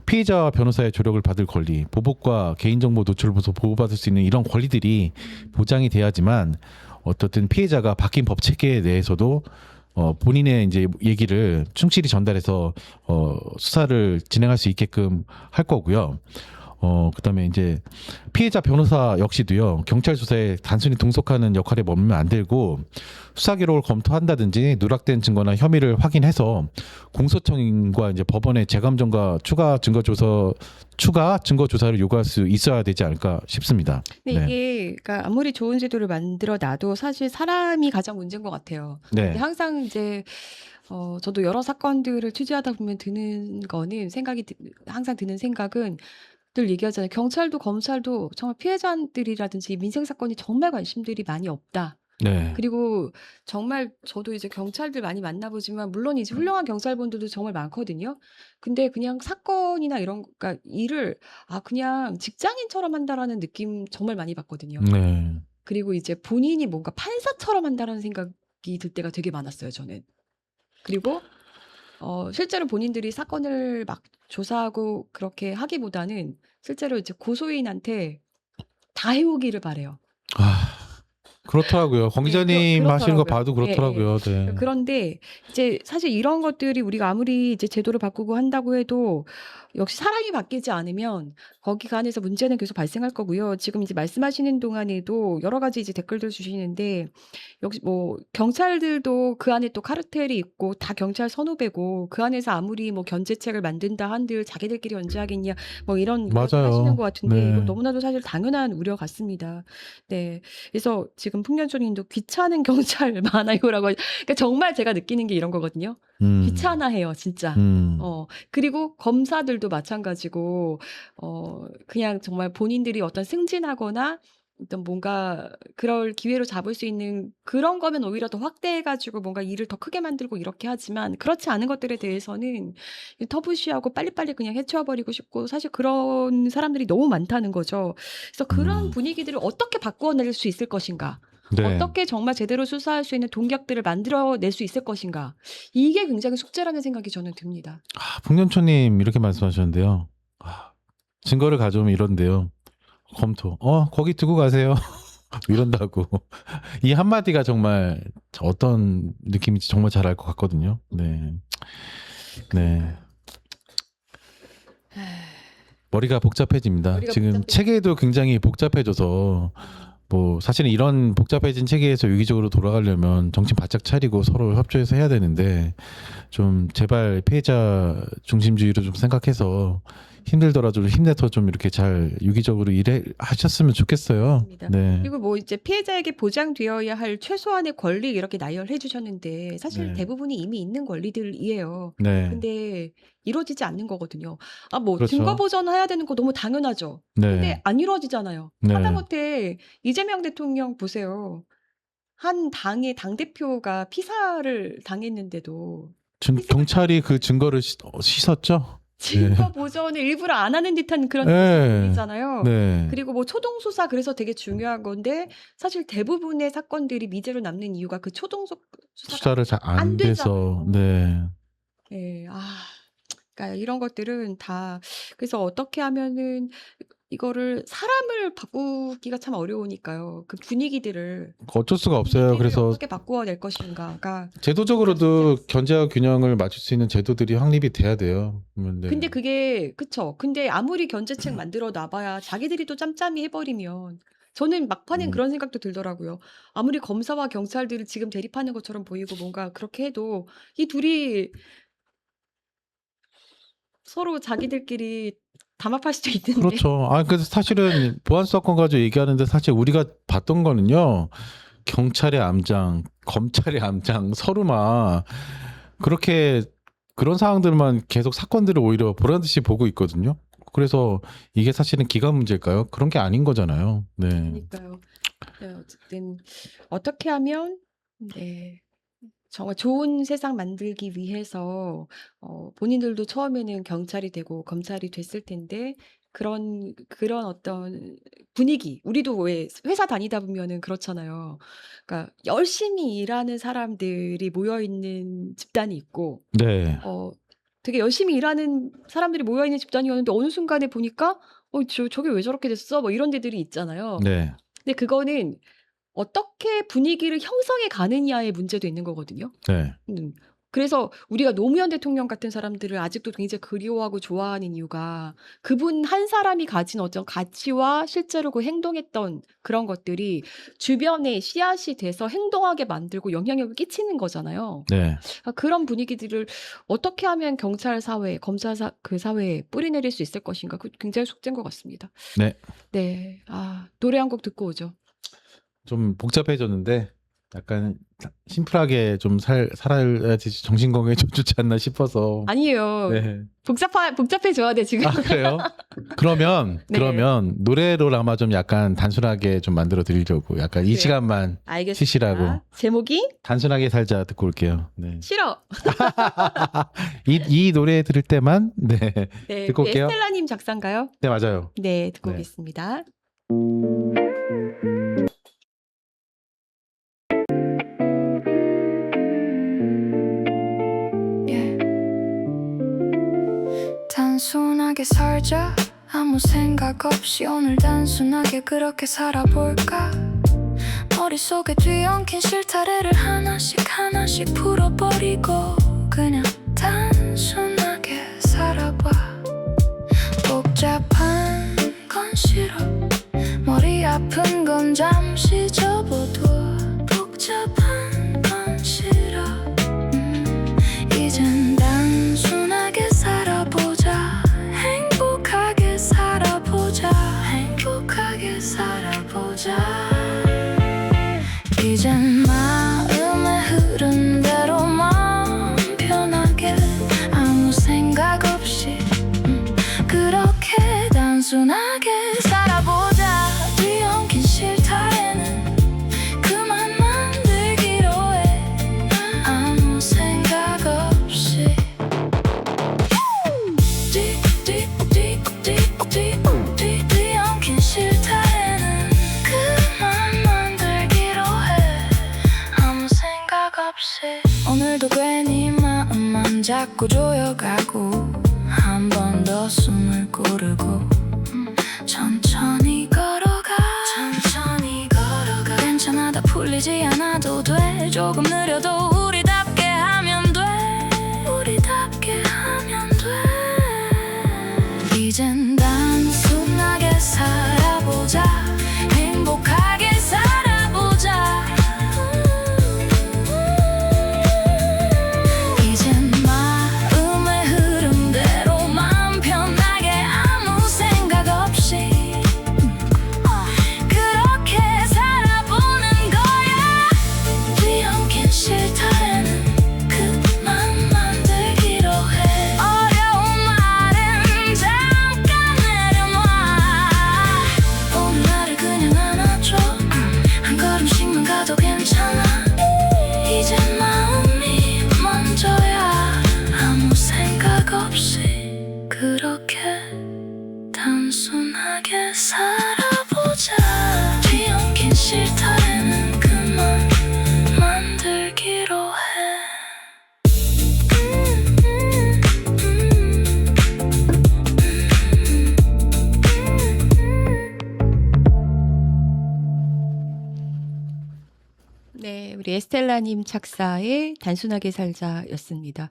피해자와 변호사의 조력을 받을 권리, 보복과 개인정보 노출로서 보호받을 수 있는 이런 권리들이 보장이 돼야지만 어떻든 피해자가 바뀐 법 체계에 대해서도 본인의 이제 얘기를 충실히 전달해서 수사를 진행할 수 있게끔 할 거고요. 그다음에 이제 피해자 변호사 역시도요, 경찰 수사에 단순히 동석하는 역할에 머물면 안 되고 수사 기록을 검토한다든지 누락된 증거나 혐의를 확인해서 공소청과 이제 법원의 재감정과 추가 증거 조사를 요구할 수 있어야 되지 않을까 싶습니다. 근데 네. 이게 그러니까 아무리 좋은 제도를 만들어 놔도 사실 사람이 가장 문제인 것 같아요. 네. 근데 항상 이제 저도 여러 사건들을 취재하다 보면 드는 거는 항상 드는 생각은 늘 얘기하잖아요. 경찰도 검찰도 정말 피해자들이라든지 민생 사건이 정말 관심들이 많이 없다. 네. 그리고 정말 저도 이제 경찰들 많이 만나보지만 물론 이제 훌륭한 경찰분들도 정말 많거든요. 근데 그냥 사건이나 이런 그러니까 일을 그냥 직장인처럼 한다라는 느낌 정말 많이 받거든요. 네. 그리고 이제 본인이 뭔가 판사처럼 한다라는 생각이 들 때가 되게 많았어요, 저는. 그리고 실제로 본인들이 사건을 막 조사하고 그렇게 하기보다는 실제로 이제 고소인한테 다 해오기를 바래요. 그렇더라고요. 권 네, 기자님 하시는 거 그렇더라고요. 봐도 예, 예. 그렇더라고요. 네. 그런데 이제 사실 이런 것들이 우리가 아무리 이제 제도를 바꾸고 한다고 해도 역시 사람이 바뀌지 않으면 거기 안에서 문제는 계속 발생할 거고요. 지금 이제 말씀하시는 동안에도 여러 가지 이제 댓글들 주시는데 역시 뭐 경찰들도 그 안에 또 카르텔이 있고 다 경찰 선후배고 그 안에서 아무리 뭐 견제책을 만든다 한들 자기들끼리 언제 하겠냐 뭐 이런 이야기를 하시는 맞아요. 것 같은데 이건 네. 너무나도 사실 당연한 우려 같습니다. 네. 그래서 지금 풍년초님도 귀찮은 경찰 많아요라고 그러니까 정말 제가 느끼는 게 이런 거거든요. 귀찮아해요, 진짜. 그리고 검사들도 마찬가지고 그냥 정말 본인들이 어떤 승진하거나 어떤 뭔가 그럴 기회로 잡을 수 있는 그런 거면 오히려 더 확대해 가지고 뭔가 일을 더 크게 만들고 이렇게 하지만 그렇지 않은 것들에 대해서는 터부시하고 빨리빨리 그냥 해치워 버리고 싶고 사실 그런 사람들이 너무 많다는 거죠. 그래서 그런 분위기들을 어떻게 바꾸어낼 수 있을 것인가? 네. 어떻게 정말 제대로 수사할 수 있는 동력들을 만들어낼 수 있을 것인가? 이게 굉장히 숙제라는 생각이 저는 듭니다. 풍년초님 이렇게 말씀하셨는데요. 증거를 가져오면 이런데요. 검토. 거기 두고 가세요. 이런다고. 이 한마디가 정말 어떤 느낌인지 정말 잘 알 것 같거든요. 네. 네. 머리가 복잡해집니다. 머리가 지금 복잡해집니다. 체계도 굉장히 복잡해져서 뭐 사실은 이런 복잡해진 체계에서 유기적으로 돌아가려면 정신 바짝 차리고 서로 협조해서 해야 되는데 좀 제발 피해자 중심주의로 좀 생각해서 힘들더라도 힘내서 좀 이렇게 잘 유기적으로 일하셨으면 좋겠어요. 맞습니다. 네. 그리고 뭐 이제 피해자에게 보장되어야 할 최소한의 권리 이렇게 나열해 주셨는데 사실 네. 대부분이 이미 있는 권리들이에요. 네. 근데 이루어지지 않는 거거든요. 뭐 그렇죠. 증거 보전해야 되는 거 너무 당연하죠. 네. 근데 안 이루어지잖아요. 네. 하다못해 이재명 대통령 보세요. 한 당의 당대표가 피사를 당했는데도 경찰이 그 증거를 씻었죠? 증거 보전을 일부러 안 하는 듯한 그런 네. 있잖아요. 네. 그리고 뭐 초동 수사 그래서 되게 중요한 건데 사실 대부분의 사건들이 미제로 남는 이유가 그 초동 수사가 수사를 잘 안 안 돼서. 되잖아요. 네. 예, 그러니까 이런 것들은 다 그래서 어떻게 하면은 이거를 사람을 바꾸기가 참 어려우니까요. 그 분위기들을 어쩔 수가 없어요. 그래서 어떻게 바꾸어낼 것인가가 제도적으로도 견제와 균형을 맞출 수 있는 제도들이 확립이 돼야 돼요. 네. 근데 그게 그쵸. 근데 아무리 견제책 만들어 놔봐야 자기들이 또 짬짬이 해버리면 저는 막판엔 그런 생각도 들더라고요. 아무리 검사와 경찰들을 지금 대립하는 것처럼 보이고 뭔가 그렇게 해도 이 둘이 서로 자기들끼리 담합할 수도 있는데. 그렇죠. 그래서 사실은 보안 사건 가지고 얘기하는데 사실 우리가 봤던 거는요. 경찰의 암장, 검찰의 암장 서로 막 그렇게 그런 상황들만 계속 사건들을 오히려 보란 듯이 보고 있거든요. 그래서 이게 사실은 기간 문제일까요? 그런 게 아닌 거잖아요. 네. 그러니까요. 네, 어쨌든 어떻게 하면 네. 정말 좋은 세상 만들기 위해서 본인들도 처음에는 경찰이 되고 검찰이 됐을 텐데 그런 어떤 분위기. 우리도 왜 회사 다니다 보면은 그렇잖아요. 그러니까 열심히 일하는 사람들이 모여 있는 집단이 있고 네. 되게 열심히 일하는 사람들이 모여 있는 집단이었는데 어느 순간에 보니까 저게 왜 저렇게 됐어? 뭐 이런 데들이 있잖아요. 네. 근데 그거는 어떻게 분위기를 형성해 가느냐의 문제도 있는 거거든요. 네. 그래서 우리가 노무현 대통령 같은 사람들을 아직도 굉장히 그리워하고 좋아하는 이유가 그분 한 사람이 가진 어떤 가치와 실제로 그 행동했던 그런 것들이 주변에 씨앗이 돼서 행동하게 만들고 영향력을 끼치는 거잖아요. 네. 그런 분위기들을 어떻게 하면 경찰 사회, 검사 그 사회에 뿌리내릴 수 있을 것인가? 그 굉장히 숙제인 것 같습니다. 네. 네. 노래 한 곡 듣고 오죠. 좀 복잡해졌는데 약간 심플하게 좀 살아야지 정신 건강에 좀 좋지 않나 싶어서. 아니에요. 네. 복잡해져야 돼, 지금. 그래요? 그러면 네. 노래로 아마 좀 약간 단순하게 좀 만들어 드리려고 약간 이 그래요? 시간만 알겠습니다. 쉬시라고. 제목이 단순하게 살자 듣고 올게요. 네. 싫어. 이 노래 들을 때만 네. 네, 듣고 올게요. 에스텔라님 작사인가요? 네, 맞아요. 네, 듣고 네. 오겠습니다. 단순하게 살자 아무 생각 없이 오늘 단순하게 그렇게 살아볼까 머릿속에 뒤엉킨 실타래를 하나씩 풀어버리고 그냥 단순하게 살아봐 복잡한 건 싫어 머리 아픈 건 잠시 접어둬 복잡한 건 싫어 이젠 단순하게 살아보자 행복하게 살아보자 행복하게 살아보자 이젠 마음의 흐름대로 마음 편하게 아무 생각 없이 그렇게 단순하게 살아보자 뒤엉킨 실타래는 그만 만들기로 해 아무 생각 없이 뒤엉킨 실타래는 그만 만들기로 해 아무 생각 없이 오늘도 괜히 마음만 자꾸 조여가고 한 번 더 숨을 고르고 천천히 걸어가 괜찮아 다 풀리지 않아도 돼 조금 느려도 우리답게 하면 돼 이젠 단순하게 살아보자 행복하게 살아보자 이젠 마음의 흐름대로 마음 편하게 아무 생각 없이 그렇게 살아보는 거야 뒤엉킨 실타래는 그만 만들기로 해 어려운 말은 잠깐 내려놔 오늘 나를 그냥 안아줘 한 걸음씩만 가도 괜찮아 이제 마음이 먼저야 아무 생각 없이 그렇게 단순하게 살아보자 뒤엉킨 실타래는 그만 만들기로 해 네, 우리 에스텔라님 작사의 단순하게 살자였습니다.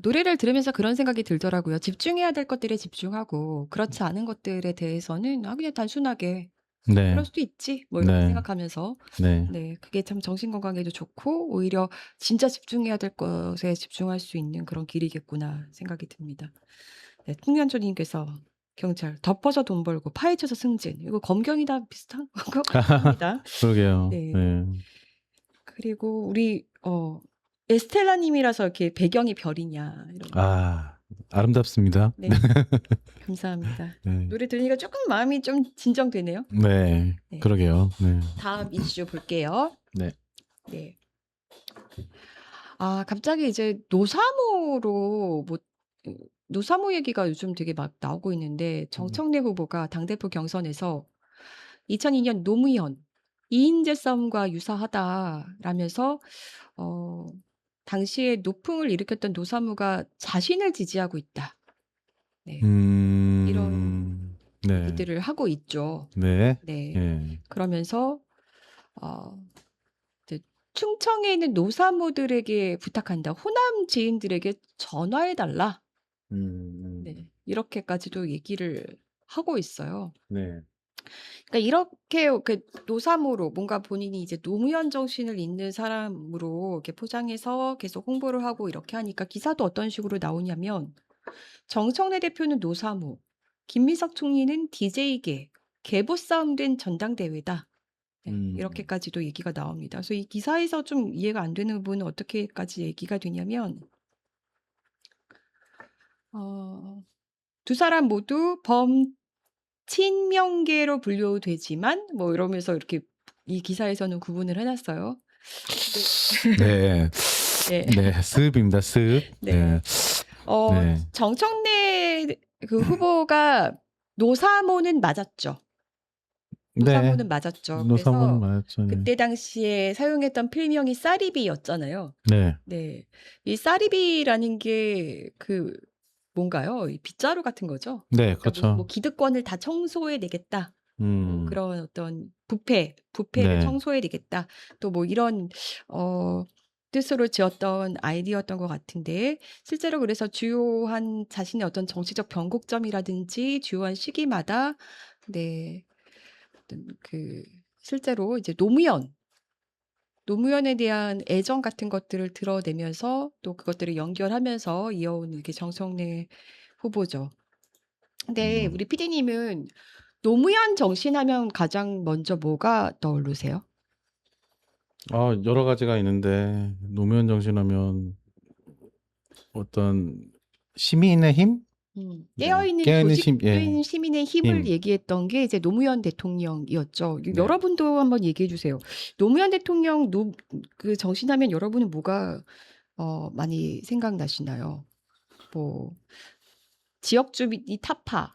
노래를 들으면서 그런 생각이 들더라고요. 집중해야 될 것들에 집중하고 그렇지 않은 것들에 대해서는 그냥 단순하게 네. 그럴 수도 있지 뭐 이렇게 네. 생각하면서 네. 그게 참 정신 건강에도 좋고 오히려 진짜 집중해야 될 것에 집중할 수 있는 그런 길이겠구나 생각이 듭니다. 네, 풍년조님께서 경찰 덮어서 돈 벌고 파헤쳐서 승진 이거 검경이랑 비슷한 것 같습니다. 그러게요. 네. 네. 그리고 우리 에스텔라님이라서 이렇게 배경이 별이냐 이런 거. 아름답습니다. 네, 감사합니다. 네. 노래 들으니까 조금 마음이 좀 진정되네요. 네. 네. 그러게요. 네. 다음 이슈 볼게요. 네. 네. 갑자기 이제 노사모로 노사모 얘기가 요즘 되게 막 나오고 있는데 정청래 후보가 당대표 경선에서 2002년 노무현 이인재 싸움과 유사하다라면서 당시에 노풍을 일으켰던 노사모가 자신을 지지하고 있다. 네. 이런 네. 얘기들을 하고 있죠. 네. 네. 예. 그러면서 이제 충청에 있는 노사모들에게 부탁한다. 호남 지인들에게 전화해달라. 네. 이렇게까지도 얘기를 하고 있어요. 네. 그러니까 이렇게 그 노사모로 뭔가 본인이 이제 노무현 정신을 잇는 사람으로 이렇게 포장해서 계속 홍보를 하고 이렇게 하니까 기사도 어떤 식으로 나오냐면 정청래 대표는 노사모, 김민석 총리는 DJ계, 계보 싸움된 전당대회다. 네, 이렇게까지도 얘기가 나옵니다. 그래서 이 기사에서 좀 이해가 안 되는 부분은 어떻게까지 얘기가 되냐면 두 사람 모두 친명계로 분류되지만 뭐 이러면서 이렇게 이 기사에서는 구분을 해놨어요. 네. 네. 네. 습입니다. 습. 네. 네. 네. 정청래 그 후보가 노사모는 맞았죠. 노사모는 맞았죠. 노사모는 그래서 맞았죠. 네. 그때 당시에 사용했던 필명이 쌀이비였잖아요. 네. 네. 이 쌀이비라는 게 그 뭔가요? 이 빗자루 같은 거죠. 네, 그러니까 그렇죠. 뭐 기득권을 다 청소해 내겠다. 뭐 그런 어떤 부패를 네. 청소해 내겠다. 또 뭐 이런 뜻으로 지었던 아이디어였던 것 같은데 실제로 그래서 주요한 자신의 어떤 정치적 변곡점이라든지 주요한 시기마다 네. 어떤 그 실제로 이제 노무현에 대한 애정 같은 것들을 드러내면서 또 그것들을 연결하면서 이어온 이게 정청래 후보죠. 근데 우리 PD님은 노무현 정신하면 가장 먼저 뭐가 떠오르세요? 여러 가지가 있는데 노무현 정신하면 어떤 시민의 힘? 깨어있는 깨어있는 조직된 시민의 힘을 힘. 얘기했던 게 이제 노무현 대통령이었죠. 네. 여러분도 한번 얘기해 주세요. 노무현 대통령 그 정신하면 여러분은 뭐가 많이 생각나시나요? 뭐 지역 주민이 타파,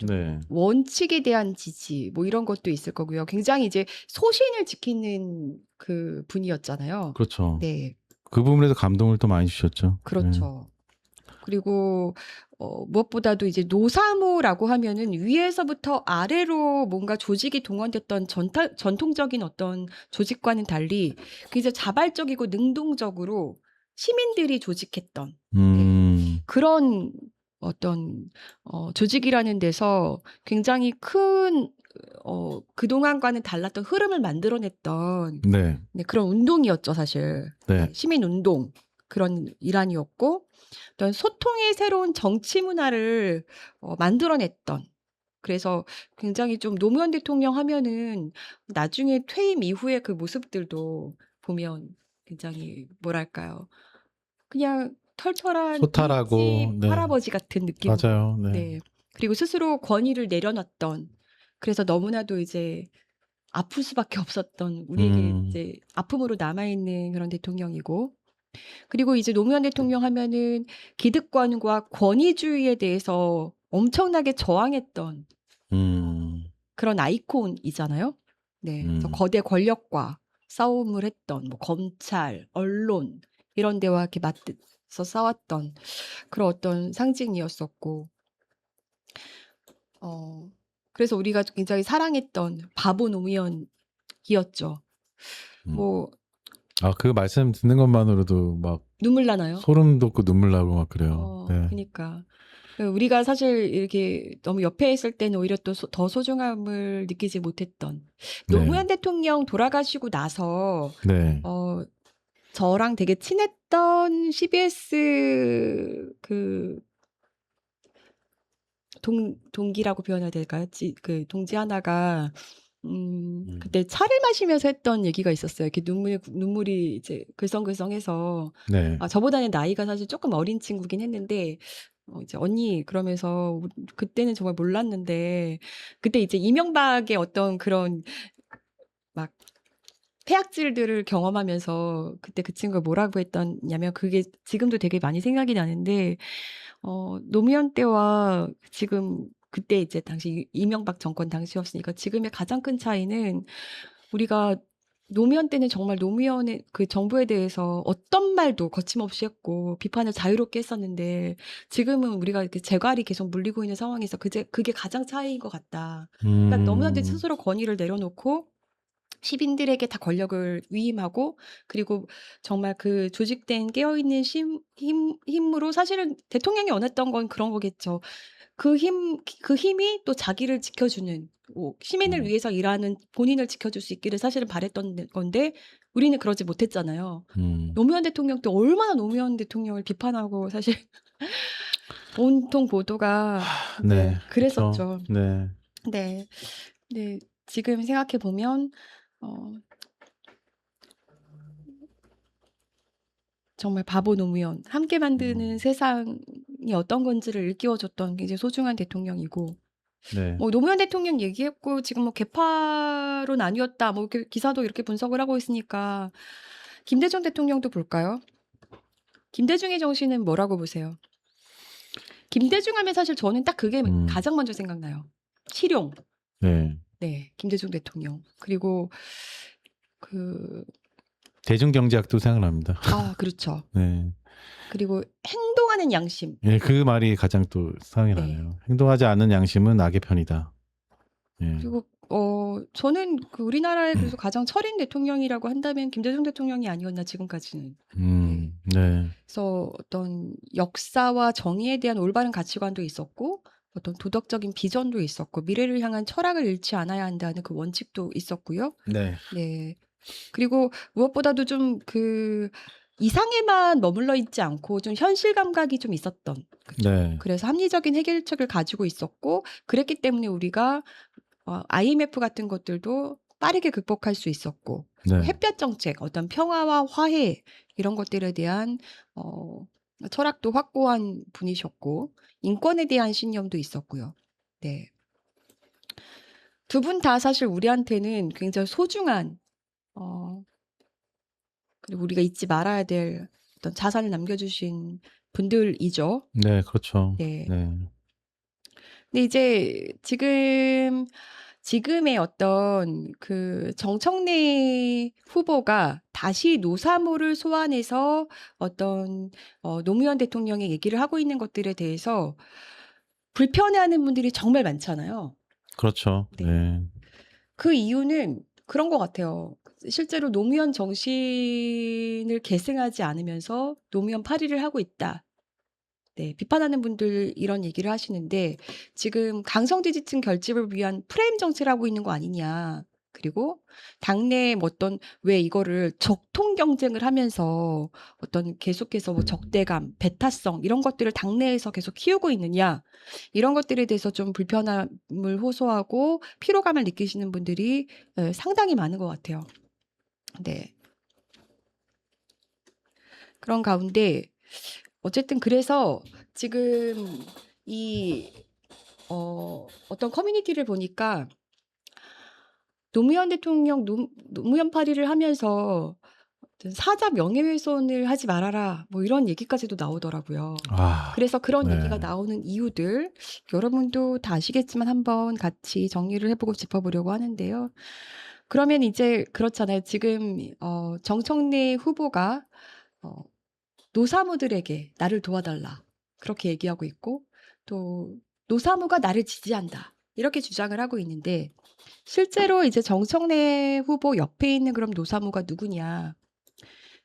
네. 원칙에 대한 지지, 뭐 이런 것도 있을 거고요. 굉장히 이제 소신을 지키는 그 분이었잖아요. 그렇죠. 네, 그 부분에서 감동을 또 많이 주셨죠. 그렇죠. 그리고 무엇보다도 이제 노사모라고 하면은 위에서부터 아래로 뭔가 조직이 동원됐던 전통적인 어떤 조직과는 달리 굉장히 자발적이고 능동적으로 시민들이 조직했던 그런 어떤 조직이라는 데서 굉장히 큰 그동안과는 달랐던 흐름을 만들어냈던 네. 네, 그런 운동이었죠, 사실. 네. 시민 운동 그런 일환이었고 어떤 소통의 새로운 정치 문화를 만들어냈던 그래서 굉장히 좀 노무현 대통령 하면은 나중에 퇴임 이후의 그 모습들도 보면 굉장히 뭐랄까요? 그냥 털털한 소탈하고, 일집 네. 할아버지 같은 느낌. 맞아요. 네. 네. 그리고 스스로 권위를 내려놨던 그래서 너무나도 이제 아플 수밖에 없었던 우리에게 이제 아픔으로 남아있는 그런 대통령이고 그리고 이제 노무현 대통령 하면은 기득권과 권위주의에 대해서 엄청나게 저항했던 그런 아이콘이잖아요. 네. 그래서 거대 권력과 싸움을 했던 뭐 검찰, 언론 이런 데와 이렇게 맞서 싸웠던 그런 어떤 상징이었었고 그래서 우리가 굉장히 사랑했던 바보 노무현이었죠. 뭐 그 말씀 듣는 것만으로도 막 눈물 나나요? 소름 돋고 눈물 나고 막 그래요. 네. 그러니까 우리가 사실 이렇게 너무 옆에 있을 때는 오히려 또 더 소중함을 느끼지 못했던 네. 노무현 대통령 돌아가시고 나서 네. 저랑 되게 친했던 CBS 그 동기라고 표현해야 될까요? 그 동지 하나가 그때 차를 마시면서 했던 얘기가 있었어요. 이렇게 눈물이 이제 글썽글썽해서 네. 저보다는 나이가 사실 조금 어린 친구긴 했는데 이제 언니 그러면서 그때는 정말 몰랐는데 그때 이제 이명박의 어떤 그런 막 폐악질들을 경험하면서 그때 그 친구가 뭐라고 했었냐면 그게 지금도 되게 많이 생각이 나는데 노무현 때와 지금 그때 이제 당시 이명박 정권 당시였으니까 지금의 가장 큰 차이는 우리가 노무현 때는 정말 노무현의 그 정부에 대해서 어떤 말도 거침없이 했고 비판을 자유롭게 했었는데 지금은 우리가 이렇게 재갈이 계속 물리고 있는 상황에서 그게 가장 차이인 것 같다. 그러니까 너무나도 스스로 권위를 내려놓고 시민들에게 다 권력을 위임하고 그리고 정말 그 조직된 깨어있는 힘으로 사실은 대통령이 원했던 건 그런 거겠죠. 그 힘이 또 자기를 지켜주는 시민을 음. 위해서 일하는 본인을 지켜줄 수 있기를 사실은 바랬던 건데 우리는 그러지 못했잖아요. 노무현 대통령 때 얼마나 노무현 대통령을 비판하고 사실 온통 보도가 네, 그렇죠. 그랬었죠. 네. 네. 네. 지금 생각해 보면 정말 바보 노무현 함께 만드는 세상이 어떤 건지를 일깨워줬던 굉장히 소중한 대통령이고 네. 뭐 노무현 대통령 얘기했고 지금 뭐 개파로 나뉘었다 뭐 이렇게 기사도 이렇게 분석을 하고 있으니까 김대중 대통령도 볼까요? 김대중의 정신은 뭐라고 보세요? 김대중 하면 사실 저는 딱 그게 가장 먼저 생각나요. 실용. 네. 네, 김대중 대통령. 그리고 대중경제학도 생각납니다. 그렇죠. 네. 그리고 행동하는 양심. 예, 그 말이 가장 또 생각이 네. 나네요. 행동하지 않는 양심은 악의 편이다. 예. 그리고 저는 그 우리나라의 그래서 가장 철인 대통령이라고 한다면 김대중 대통령이 아니었나 지금까지는. 네. 그래서 어떤 역사와 정의에 대한 올바른 가치관도 있었고 어떤 도덕적인 비전도 있었고 미래를 향한 철학을 잃지 않아야 한다는 그 원칙도 있었고요. 네. 네. 그리고 무엇보다도 좀 이상에만 머물러 있지 않고 좀 현실 감각이 좀 있었던. 네. 그래서 합리적인 해결책을 가지고 있었고 그랬기 때문에 우리가 IMF 같은 것들도 빠르게 극복할 수 있었고 네. 햇볕 정책, 어떤 평화와 화해 이런 것들에 대한 철학도 확고한 분이셨고 인권에 대한 신념도 있었고요. 네. 두 분 다 사실 우리한테는 굉장히 소중한 그리고 우리가 잊지 말아야 될 어떤 자산을 남겨주신 분들이죠. 네, 그렇죠. 네. 네. 근데 이제 지금의 어떤 그 정청래 후보가 다시 노사모를 소환해서 어떤 노무현 대통령의 얘기를 하고 있는 것들에 대해서 불편해하는 분들이 정말 많잖아요. 그렇죠. 네. 네. 그 이유는 그런 것 같아요. 실제로 노무현 정신을 계승하지 않으면서 노무현 파리를 하고 있다. 네, 비판하는 분들 이런 얘기를 하시는데 지금 강성 지지층 결집을 위한 프레임 정치를 하고 있는 거 아니냐. 그리고 당내에 왜 이거를 적통 경쟁을 하면서 어떤 계속해서 뭐 적대감, 배타성 이런 것들을 당내에서 계속 키우고 있느냐. 이런 것들에 대해서 좀 불편함을 호소하고 피로감을 느끼시는 분들이 상당히 많은 것 같아요. 네. 그런 가운데 어쨌든 그래서 지금 어떤 커뮤니티를 보니까 노무현 대통령 노무현 파리를 하면서 어떤 사자 명예훼손을 하지 말아라 뭐 이런 얘기까지도 나오더라고요. 그래서 그런 네. 얘기가 나오는 이유들 여러분도 다 아시겠지만 한번 같이 정리를 해보고 짚어보려고 하는데요. 그러면 이제 그렇잖아요. 지금 정청래 후보가 노사모들에게 나를 도와달라 그렇게 얘기하고 있고 또 노사모가 나를 지지한다 이렇게 주장을 하고 있는데 실제로 이제 정청래 후보 옆에 있는 그럼 노사모가 누구냐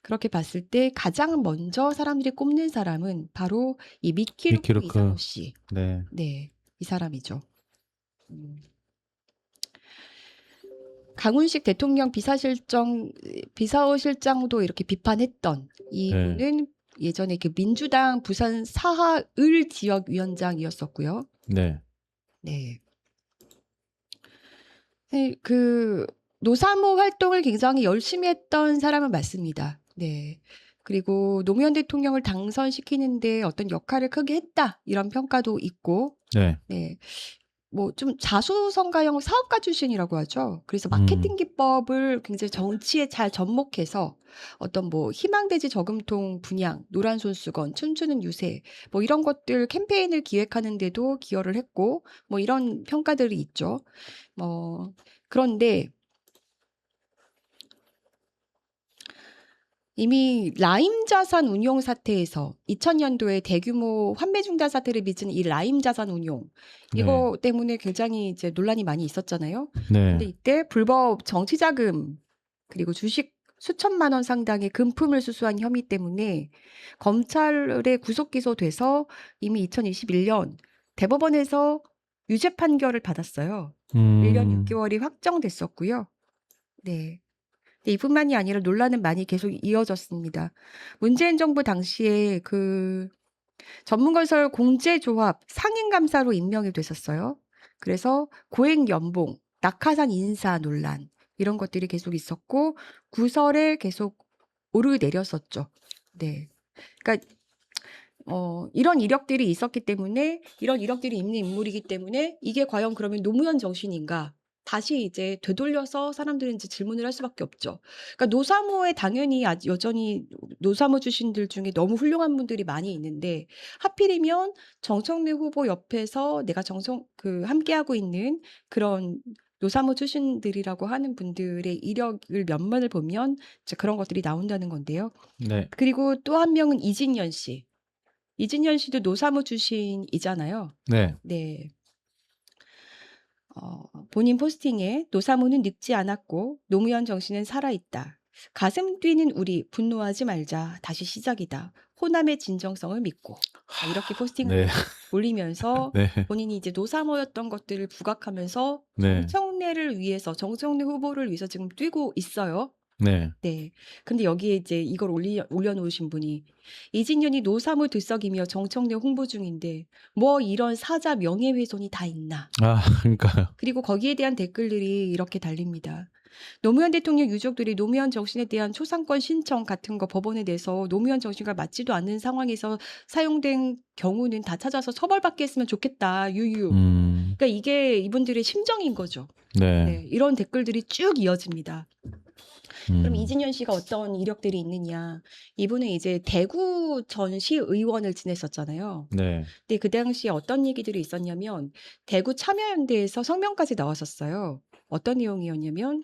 그렇게 봤을 때 가장 먼저 사람들이 꼽는 사람은 바로 이 미키루크 미키루크. 이상호 씨. 네. 네, 이 사람이죠. 강훈식 대통령 비서실장도 이렇게 비판했던 이분은 예전에 그 민주당 부산 사하을 지역 위원장이었었고요. 네. 네. 네, 그 노사모 활동을 굉장히 열심히 했던 사람은 맞습니다. 네. 그리고 노무현 대통령을 당선시키는데 어떤 역할을 크게 했다 이런 평가도 있고, 네. 네. 뭐 좀 자수성가형 사업가 출신이라고 하죠. 그래서 음. 마케팅 기법을 굉장히 정치에 잘 접목해서 어떤 뭐 희망돼지 저금통 분양, 노란 손수건, 춤추는 유세 뭐 이런 것들 캠페인을 기획하는 데도 기여를 했고 뭐 이런 평가들이 있죠. 그런데 이미 라임 자산 운용 사태에서 2000년도에 대규모 환매 중단 사태를 빚은 이 라임 자산 운용 네. 이거 때문에 굉장히 이제 논란이 많이 있었잖아요. 네. 근데 이때 불법 정치 자금 그리고 주식 수천만 원 상당의 금품을 수수한 혐의 때문에 검찰에 구속 기소돼서 이미 2021년 대법원에서 유죄 판결을 받았어요. 1년 음. 6개월이 확정됐었고요. 네. 근데 이뿐만이 아니라 논란은 많이 계속 이어졌습니다. 문재인 정부 당시에 그 전문건설 공제조합 상임감사로 임명이 됐었어요. 그래서 고액 연봉, 낙하산 인사 논란 이런 것들이 계속 있었고 구설에 계속 오르내렸었죠. 네. 그러니까 이런 이력들이 있었기 때문에 이런 이력들이 있는 인물이기 때문에 이게 과연 그러면 노무현 정신인가? 다시 이제 되돌려서 사람들은 이제 질문을 할 수밖에 없죠. 그러니까 노사모에 당연히 여전히 노사모 출신들 중에 너무 훌륭한 분들이 많이 있는데 하필이면 정청래 후보 옆에서 내가 함께하고 있는 그런 노사모 출신들이라고 하는 분들의 이력을 몇몇을 보면 이제 그런 것들이 나온다는 건데요. 네. 그리고 또 한 명은 이진연 씨. 이진연 씨도 노사모 출신이잖아요. 네. 네. 본인 포스팅에 노사모는 늙지 않았고 노무현 정신은 살아있다. 가슴 뛰는 우리 분노하지 말자. 다시 시작이다. 호남의 진정성을 믿고. 이렇게 포스팅을 네. 올리면서 네. 본인이 이제 노사모였던 것들을 부각하면서 네. 정청래를 위해서 정청래 후보를 위해서 지금 뛰고 있어요. 네. 네. 근데 여기에 이제 이걸 올려놓으신 분이 이진년이 노사모 들썩이며 정청래 홍보 중인데 뭐 이런 사자 명예훼손이 다 있나. 아, 그러니까요. 그리고 거기에 대한 댓글들이 이렇게 달립니다. 노무현 대통령 유족들이 노무현 정신에 대한 초상권 신청 같은 거 법원에 내서 노무현 정신과 맞지도 않는 상황에서 사용된 경우는 다 찾아서 처벌받게 했으면 좋겠다. 유유. 그러니까 이게 이분들의 심정인 거죠. 네. 네. 이런 댓글들이 쭉 이어집니다. 그럼 음. 이진현 씨가 어떤 이력들이 있느냐. 이분은 이제 대구 전시 의원을 지냈었잖아요. 네. 근데 그 당시에 어떤 얘기들이 있었냐면 대구 참여연대에서 성명까지 나왔었어요. 어떤 내용이었냐면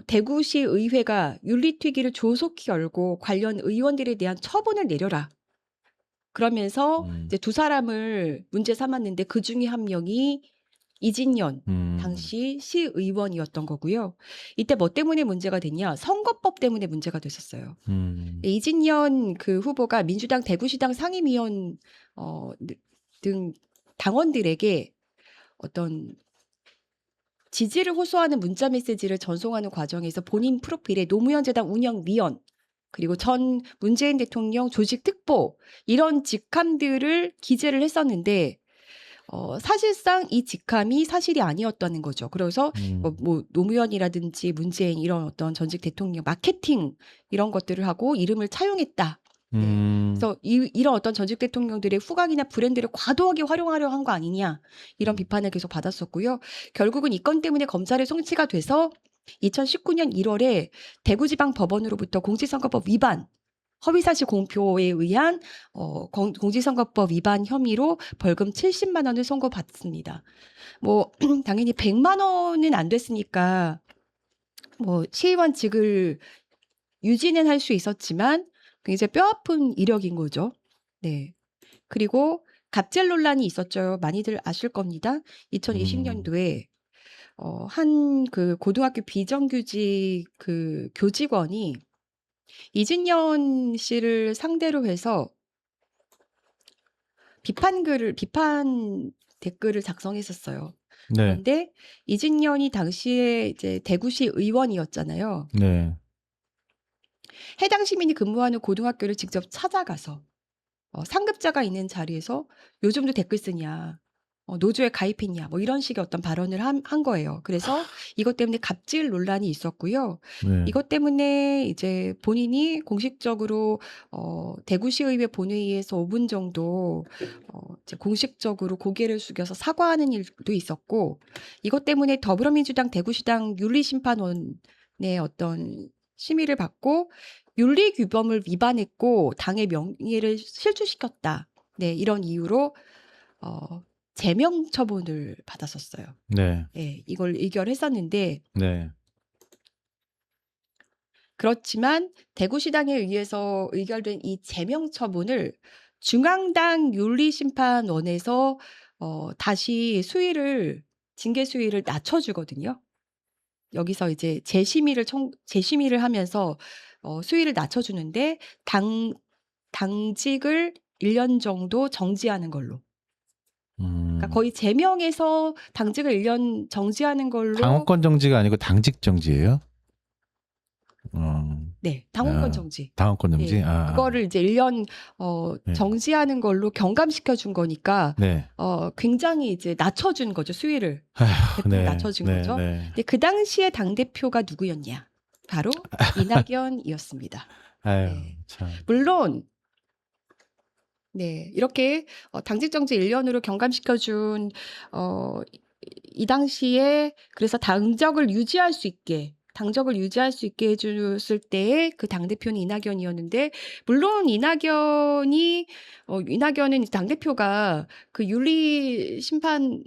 대구시 의회가 윤리특위를 조속히 열고 관련 의원들에 대한 처분을 내려라. 그러면서 이제 두 사람을 문제 삼았는데 그 중에 한 명이 이진연 당시 시의원이었던 거고요. 이때 뭐 때문에 문제가 됐냐? 선거법 때문에 문제가 됐었어요. 이진연 그 후보가 민주당 대구시당 상임위원 등 당원들에게 어떤 지지를 호소하는 문자 메시지를 전송하는 과정에서 본인 프로필에 노무현 재단 운영위원 그리고 전 문재인 대통령 조직 특보 이런 직함들을 기재를 했었는데 사실상 이 직함이 사실이 아니었다는 거죠. 그래서 뭐 노무현이라든지 문재인 이런 어떤 전직 대통령 마케팅 이런 것들을 하고 이름을 차용했다. 네. 그래서 이런 어떤 전직 대통령들의 후광이나 브랜드를 과도하게 활용하려 한 거 아니냐 이런 비판을 계속 받았었고요. 결국은 이 건 때문에 검찰에 송치가 돼서 2019년 1월에 대구지방법원으로부터 공직선거법 위반 허위사실 공표에 의한 공직선거법 위반 혐의로 벌금 70만 원을 선고받습니다. 뭐 당연히 100만 원은 안 됐으니까 뭐 시의원직을 유지는 할 수 있었지만 굉장히 뼈아픈 이력인 거죠. 네. 그리고 갑질 논란이 있었죠. 많이들 아실 겁니다. 2020년도에 한 그 고등학교 비정규직 그 교직원이 이진연 씨를 상대로 해서 비판 댓글을 작성했었어요. 네. 그런데 이진연이 당시에 이제 대구시 의원이었잖아요. 네. 해당 시민이 근무하는 고등학교를 직접 찾아가서 상급자가 있는 자리에서 요즘도 댓글 쓰냐. 노조에 가입했냐. 뭐 이런 식의 어떤 발언을 한 거예요. 그래서 이것 때문에 갑질 논란이 있었고요. 네. 이것 때문에 이제 본인이 공식적으로 대구시의회 본회의에서 5분 정도 이제 공식적으로 고개를 숙여서 사과하는 일도 있었고 이것 때문에 더불어민주당 대구시당 윤리심판원의 어떤 심의를 받고 윤리규범을 위반했고 당의 명예를 실추시켰다. 네, 이런 이유로 제명 처분을 받았었어요. 네. 예, 이걸 의결했었는데 네. 그렇지만 대구시당에 의해서 의결된 이 제명 처분을 중앙당 윤리심판원에서 다시 징계 수위를 낮춰주거든요. 여기서 이제 재심의를 하면서 수위를 낮춰주는데 당직을 1년 정도 정지하는 걸로. 그러니까 거의 제명에서 당직을 1년 정지하는 걸로. 당원권 정지가 아니고 당직 정지예요? 네, 당원권 아, 정지. 당원권 정지. 예, 그거를 이제 1년 네. 정지하는 걸로 경감시켜 준 거니까 네. 굉장히 이제 낮춰준 거죠, 수위를. 아휴, 대폭 낮춰준 거죠. 네. 근데 그 당시에 당 대표가 누구였냐? 바로 이낙연이었습니다. 아유, 네. 참. 물론 네, 이렇게 당직 정지 1년으로 경감시켜준 이 당시에 그래서 당적을 유지할 수 있게 해줬을 때의 그 당대표는 이낙연이었는데 물론 이낙연은 당대표가 그 윤리심판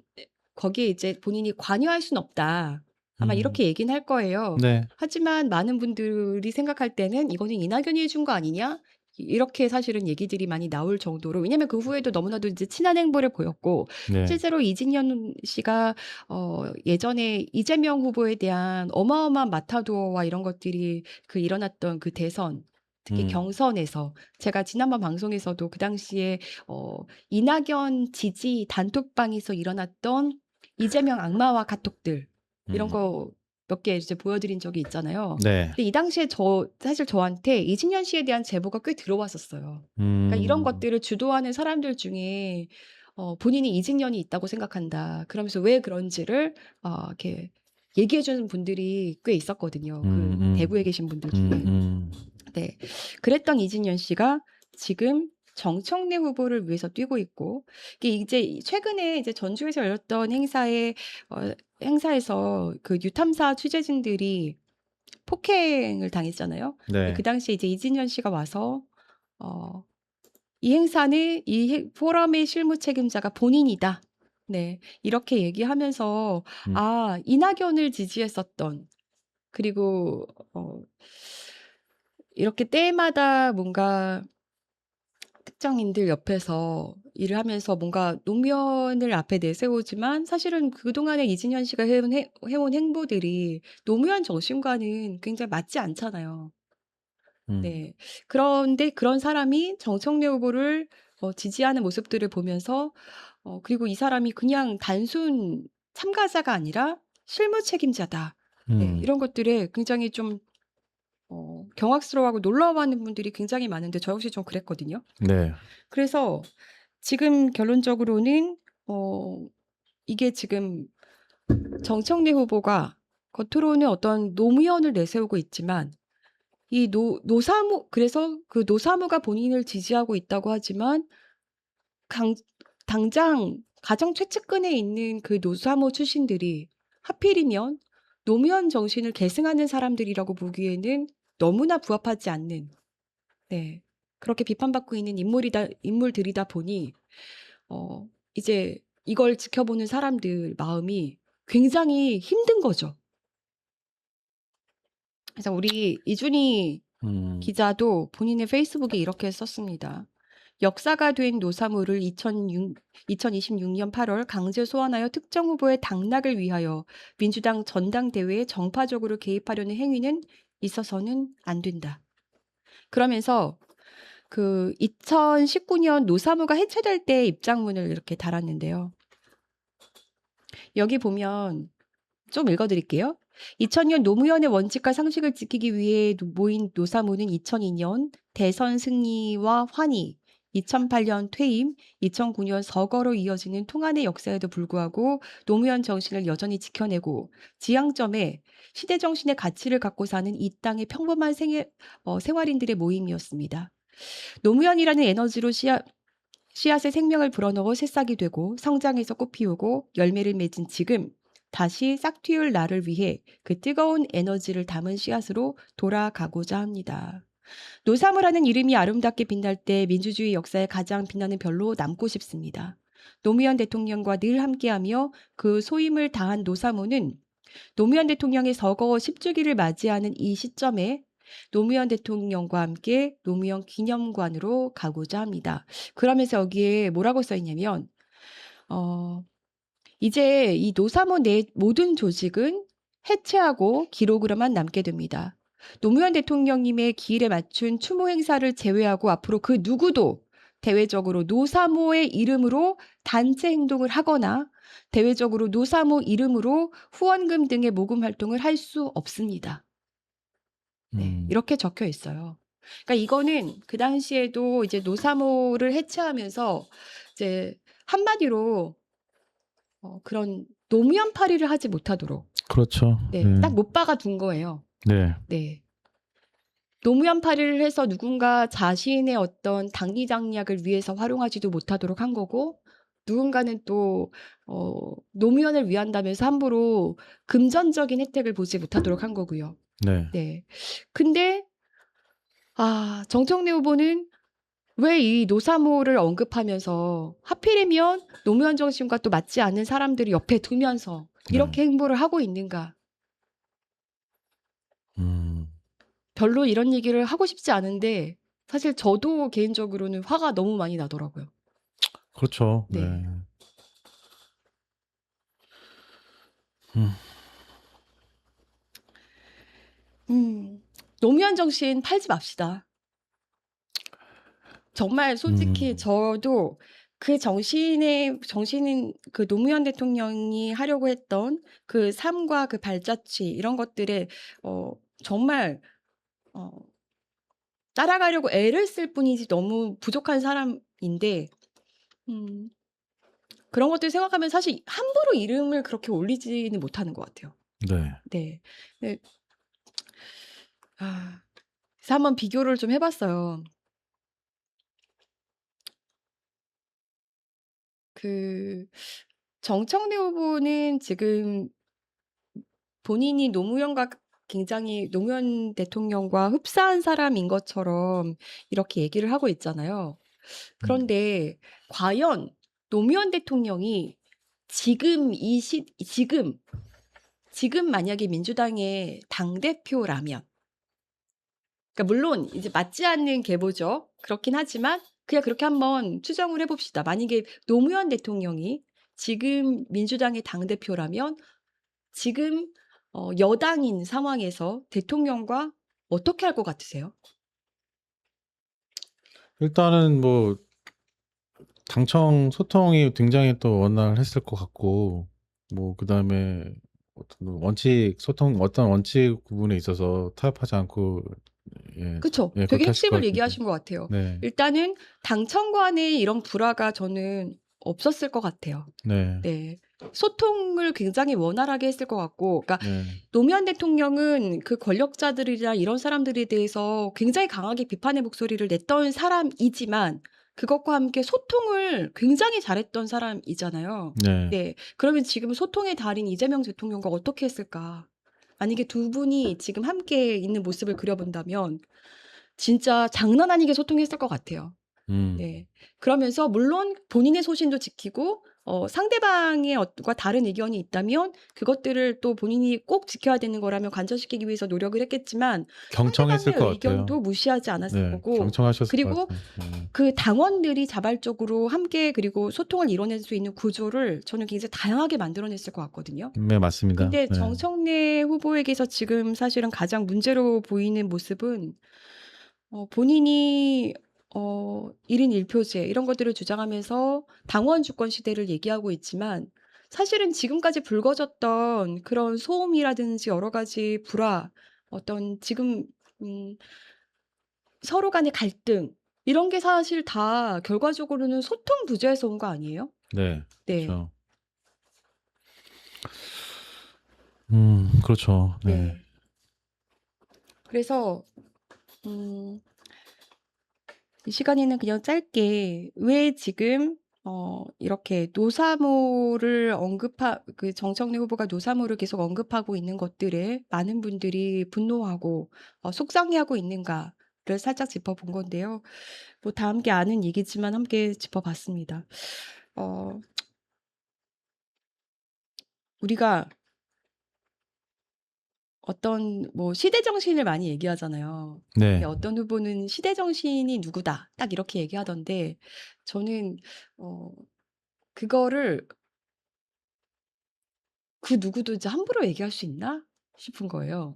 거기에 이제 본인이 관여할 수는 없다. 아마 이렇게 얘기는 할 거예요. 네. 하지만 많은 분들이 생각할 때는 이거는 이낙연이 해준 거 아니냐? 이렇게 사실은 얘기들이 많이 나올 정도로 왜냐하면 그 후에도 너무나도 이제 친한 행보를 보였고 네. 실제로 이진현 씨가 예전에 이재명 후보에 대한 어마어마한 마타도어와 이런 것들이 일어났던 그 대선 특히 경선에서 제가 지난번 방송에서도 그 당시에 이낙연 지지 단톡방에서 일어났던 이재명 악마와 카톡들 이런 거 몇 개 이제 보여드린 적이 있잖아요. 네. 근데 이 당시에 사실 저한테 이진현 씨에 대한 제보가 꽤 들어왔었어요. 그러니까 이런 것들을 주도하는 사람들 중에 본인이 이진현이 있다고 생각한다. 그러면서 왜 그런지를 이렇게 얘기해 주는 분들이 꽤 있었거든요. 그 대구에 계신 분들 중에. 네. 그랬던 이진현 씨가 지금 정청래 후보를 위해서 뛰고 있고 이게 이제 최근에 이제 전주에서 열렸던 행사에서 그 유탐사 취재진들이 폭행을 당했잖아요. 네. 그 당시에 이제 이진현 씨가 와서 이 행사는 포럼의 실무 책임자가 본인이다. 네, 이렇게 얘기하면서 이낙연을 지지했었던 그리고 이렇게 때마다 뭔가 특정인들 옆에서 일을 하면서 뭔가 노무현을 앞에 내세우지만 사실은 그동안에 이진현 씨가 해온 행보들이 노무현 정신과는 굉장히 맞지 않잖아요. 네. 그런데 그런 사람이 정청래 후보를 지지하는 모습들을 보면서 그리고 이 사람이 그냥 단순 참가자가 아니라 실무 책임자다. 네, 이런 것들에 굉장히 좀 경악스러워하고 놀라워하는 분들이 굉장히 많은데 저 역시 좀 그랬거든요. 네. 그래서 지금 결론적으로는 이게 지금 정청래 후보가 겉으로는 어떤 노무현을 내세우고 있지만 이 그래서 그 노사모가 본인을 지지하고 있다고 하지만 당장 가장 최측근에 있는 그 노사모 출신들이 하필이면 노무현 정신을 계승하는 사람들이라고 보기에는 너무나 부합하지 않는 네, 그렇게 비판받고 있는 인물들이다 보니 이제 이걸 지켜보는 사람들 마음이 굉장히 힘든 거죠. 그래서 우리 이준희 기자도 본인의 페이스북에 이렇게 썼습니다. 역사가 된 노사모를 2026년 8월 강제 소환하여 특정 후보의 당락을 위하여 민주당 전당대회에 정파적으로 개입하려는 행위는 있어서는 안 된다. 그러면서 그 2019년 노사모가 해체될 때 입장문을 이렇게 달았는데요. 여기 보면 좀 읽어드릴게요. 2000년 노무현의 원칙과 상식을 지키기 위해 모인 노사모는 2002년 대선 승리와 환희, 2008년 퇴임, 2009년 서거로 이어지는 통한의 역사에도 불구하고 노무현 정신을 여전히 지켜내고 지향점에 시대정신의 가치를 갖고 사는 이 땅의 평범한 생활인들의 모임이었습니다. 노무현이라는 에너지로 씨앗에 생명을 불어넣어 새싹이 되고 성장해서 꽃 피우고 열매를 맺은 지금 다시 싹틔울 나를 위해 그 뜨거운 에너지를 담은 씨앗으로 돌아가고자 합니다. 노사모라는 이름이 아름답게 빛날 때 민주주의 역사에 가장 빛나는 별로 남고 싶습니다. 노무현 대통령과 늘 함께하며 그 소임을 다한 노사모는 노무현 대통령의 서거 10주기를 맞이하는 이 시점에 노무현 대통령과 함께 노무현 기념관으로 가고자 합니다. 그러면서 여기에 뭐라고 써 있냐면 이제 이 노사모 내 모든 조직은 해체하고 기록으로만 남게 됩니다. 노무현 대통령님의 기일에 맞춘 추모 행사를 제외하고 앞으로 그 누구도 대외적으로 노사모의 이름으로 단체 행동을 하거나 대외적으로 노사모 이름으로 후원금 등의 모금 활동을 할 수 없습니다. 네, 이렇게 적혀 있어요. 그러니까 이거는 그 당시에도 이제 노사모를 해체하면서 이제 한마디로 그런 노무현 파리를 하지 못하도록 그렇죠. 네, 네. 딱 못 박아둔 거예요. 네. 네. 노무현 파리를 해서 누군가 자신의 어떤 당리장략을 위해서 활용하지도 못하도록 한 거고 누군가는 또 노무현을 위한다면서 함부로 금전적인 혜택을 보지 못하도록 한 거고요. 네. 네. 근데 정청래 후보는 왜 이 노사모를 언급하면서 하필이면 노무현 정신과 또 맞지 않는 사람들을 옆에 두면서 이렇게 행보를 하고 있는가? 별로 이런 얘기를 하고 싶지 않은데 사실 저도 개인적으로는 화가 너무 많이 나더라고요. 그렇죠. 네. 네. 노무현 정신 팔지 맙시다. 정말 솔직히 저도 그 정신인 그 노무현 대통령이 하려고 했던 그 삶과 그 발자취 이런 것들에 정말 따라가려고 애를 쓸 뿐이지 너무 부족한 사람인데 그런 것들 생각하면 사실 함부로 이름을 그렇게 올리지는 못하는 것 같아요. 네. 네. 네. 그래서 한번 비교를 좀 해봤어요. 그 정청래 후보는 지금 본인이 노무현과 굉장히 노무현 대통령과 흡사한 사람인 것처럼 이렇게 얘기를 하고 있잖아요. 그런데 과연 노무현 대통령이 지금 지금 만약에 민주당의 당대표라면 그러니까 물론 이제 맞지 않는 계보죠. 그렇긴 하지만 그냥 그렇게 한번 추정을 해봅시다. 만약에 노무현 대통령이 지금 민주당의 당대표라면 지금 여당인 상황에서 대통령과 어떻게 할 것 같으세요? 일단은 뭐 당청 소통이 굉장히 또 원활했을 것 같고 뭐 그다음에 어떤 원칙 부분에 있어서 타협하지 않고 그쵸. 예, 되게 그렇게 하실 것 핵심을 같은데. 얘기하신 것 같아요. 네. 일단은 당청 간에 이런 불화가 저는 없었을 것 같아요. 네. 네. 소통을 굉장히 원활하게 했을 것 같고, 그러니까 네. 노무현 대통령은 그 권력자들이나 이런 사람들에 대해서 굉장히 강하게 비판의 목소리를 냈던 사람이지만 그것과 함께 소통을 굉장히 잘했던 사람이잖아요. 네. 네. 그러면 지금 소통의 달인 이재명 대통령과 어떻게 했을까? 만약에 두 분이 지금 함께 있는 모습을 그려본다면 진짜 장난 아니게 소통했을 것 같아요. 네. 그러면서 물론 본인의 소신도 지키고 상대방의 과 다른 의견이 있다면 그것들을 또 본인이 꼭 지켜야 되는 거라면 관철시키기 위해서 노력을 했겠지만 경청했을 상대방의 것 의견도 같아요. 무시하지 않았을 네. 거고 경청하셨을 것 그리고 같아요. 네. 그 당원들이 자발적으로 함께 그리고 소통을 이뤄낼 수 있는 구조를 저는 굉장히 다양하게 만들어냈을 것 같거든요. 네, 맞습니다. 근데 네. 정청래 후보에게서 지금 사실은 가장 문제로 보이는 모습은 본인이 1인 1표제 이런 것들을 주장하면서 당원 주권 시대를 얘기하고 있지만 사실은 지금까지 불거졌던 그런 소음이라든지 여러 가지 불화, 어떤 지금 서로 간의 갈등 이런 게 사실 다 결과적으로는 소통 부재에서 온 거 아니에요? 네. 네. 그렇죠. 그렇죠. 네. 네. 그래서 이 시간에는 그냥 짧게 왜 지금 이렇게 노사모를 그 정청래 후보가 노사모를 계속 언급하고 있는 것들에 많은 분들이 분노하고 속상해하고 있는가를 살짝 짚어본 건데요. 뭐 다 함께 아는 얘기지만 함께 짚어봤습니다. 어, 우리가 어떤 뭐 시대 정신을 많이 얘기하잖아요. 네. 근데 어떤 후보는 시대 정신이 누구다 딱 이렇게 얘기하던데 저는 그거를 그 누구도 이제 함부로 얘기할 수 있나 싶은 거예요.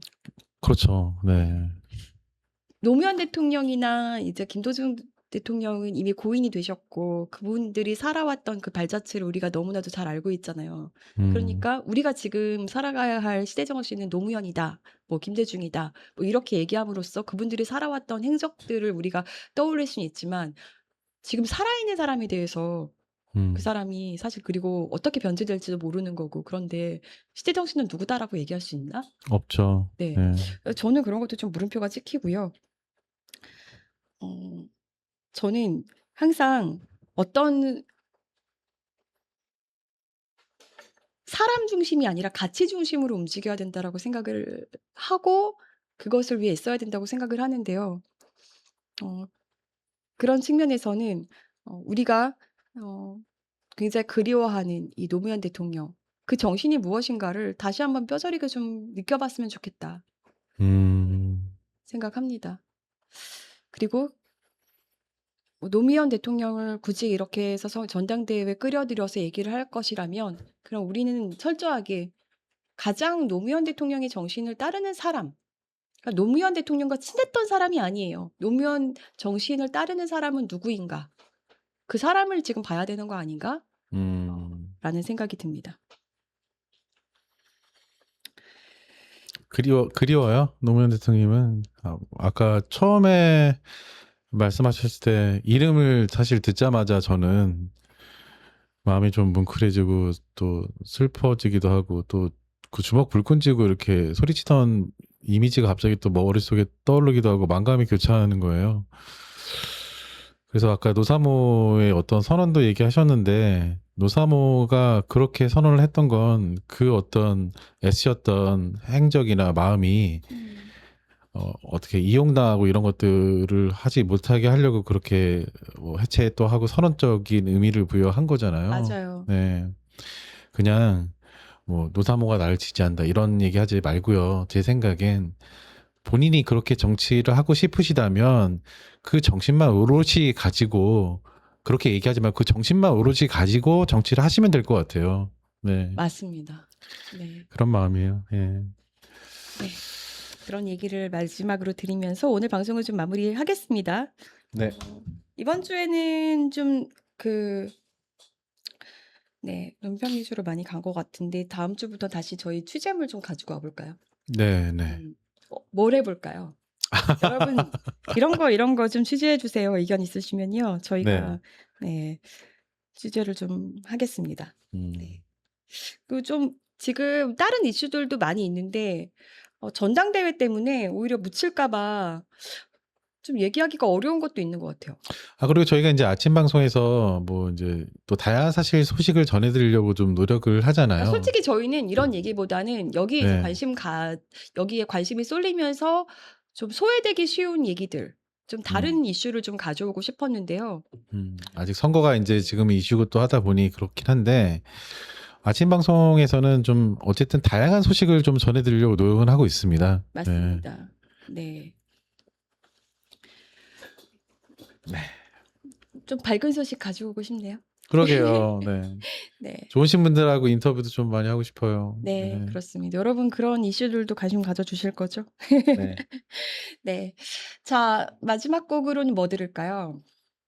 그렇죠. 네. 노무현 대통령이나 이제 김대중 대통령은 이미 고인이 되셨고 그분들이 살아왔던 그 발자취를 우리가 너무나도 잘 알고 있잖아요. 그러니까 우리가 지금 살아가야 할 시대 정신은 노무현이다, 뭐 김대중이다, 뭐 이렇게 얘기함으로써 그분들이 살아왔던 행적들을 우리가 떠올릴 수는 있지만 지금 살아있는 사람에 대해서 음, 그 사람이 사실 그리고 어떻게 변질될지도 모르는 거고 그런데 시대 정신은 누구다라고 얘기할 수 있나? 없죠. 네. 네. 저는 그런 것도 좀 물음표가 찍히고요. 어, 저는 항상 어떤 사람 중심이 아니라 가치 중심으로 움직여야 된다라고 생각을 하고 그것을 위해 애써야 된다고 생각을 하는데요. 어, 그런 측면에서는 우리가 굉장히 그리워하는 이 노무현 대통령 그 정신이 무엇인가를 다시 한번 뼈저리게 좀 느껴봤으면 좋겠다 생각합니다. 그리고 뭐 노무현 대통령을 굳이 이렇게 해서 전당대회에 끌어들여서 얘기를 할 것이라면 그럼 우리는 철저하게 가장 노무현 대통령의 정신을 따르는 사람, 그러니까 노무현 대통령과 친했던 사람이 아니에요. 노무현 정신을 따르는 사람은 누구인가? 그 사람을 지금 봐야 되는 거 아닌가? 라는 생각이 듭니다. 그리워요. 노무현 대통령님은 아까 처음에 말씀하셨을 때 이름을 사실 듣자마자 저는 마음이 좀 뭉클해지고 또 슬퍼지기도 하고 또 그 주먹 불끈 쥐고 이렇게 소리치던 이미지가 갑자기 또 머릿속에 떠오르기도 하고 만감이 교차하는 거예요. 그래서 아까 노사모의 어떤 선언도 얘기하셨는데 노사모가 그렇게 선언을 했던 건 그 어떤 애쓰셨던 행적이나 마음이 어떻게 이용당하고 이런 것들을 하지 못하게 하려고 그렇게 뭐 해체 또 하고 선언적인 의미를 부여한 거잖아요. 맞아요. 네. 그냥 뭐 노사모가 나를 지지한다 이런 얘기하지 말고요. 제 생각엔 본인이 그렇게 정치를 하고 싶으시다면 그 정신만 오롯이 가지고 그렇게 얘기하지 말고 그 정신만 오롯이 가지고 정치를 하시면 될 것 같아요. 네. 맞습니다. 네. 그런 마음이에요. 예. 네. 그런 얘기를 마지막으로 드리면서 오늘 방송을 좀 마무리하겠습니다. 네. 이번 주에는 좀 논평 위주로 많이 간 것 같은데 다음 주부터 다시 저희 취재물 좀 가지고 와볼까요? 네, 네. 뭘 해볼까요? 여러분 이런 거 좀 취재해 주세요. 의견 있으시면요. 저희가 취재를 좀 하겠습니다. 그 좀 지금 다른 이슈들도 많이 있는데 전당대회 때문에 오히려 묻힐까 봐 좀 얘기하기가 어려운 것도 있는 것 같아요. 그리고 저희가 이제 아침 방송에서 뭐 이제 또 다양한 사실 소식을 전해드리려고 좀 노력을 하잖아요. 솔직히 저희는 이런 얘기보다는 여기에 이제 네. 여기에 관심이 쏠리면서 좀 소외되기 쉬운 얘기들, 좀 다른 이슈를 좀 가져오고 싶었는데요. 아직 선거가 이제 지금 이슈고 또 하다 보니 그렇긴 한데 아침 방송에서는 좀 어쨌든 다양한 소식을 좀 전해드리려고 노력은 하고 있습니다. 맞습니다. 네. 좀 밝은 소식 가져오고 싶네요. 그러게요. 네. 네. 좋으신 분들하고 인터뷰도 좀 많이 하고 싶어요. 네, 그렇습니다. 여러분 그런 이슈들도 관심 가져주실 거죠? 네. 네. 자, 마지막 곡으로는 뭐 들을까요?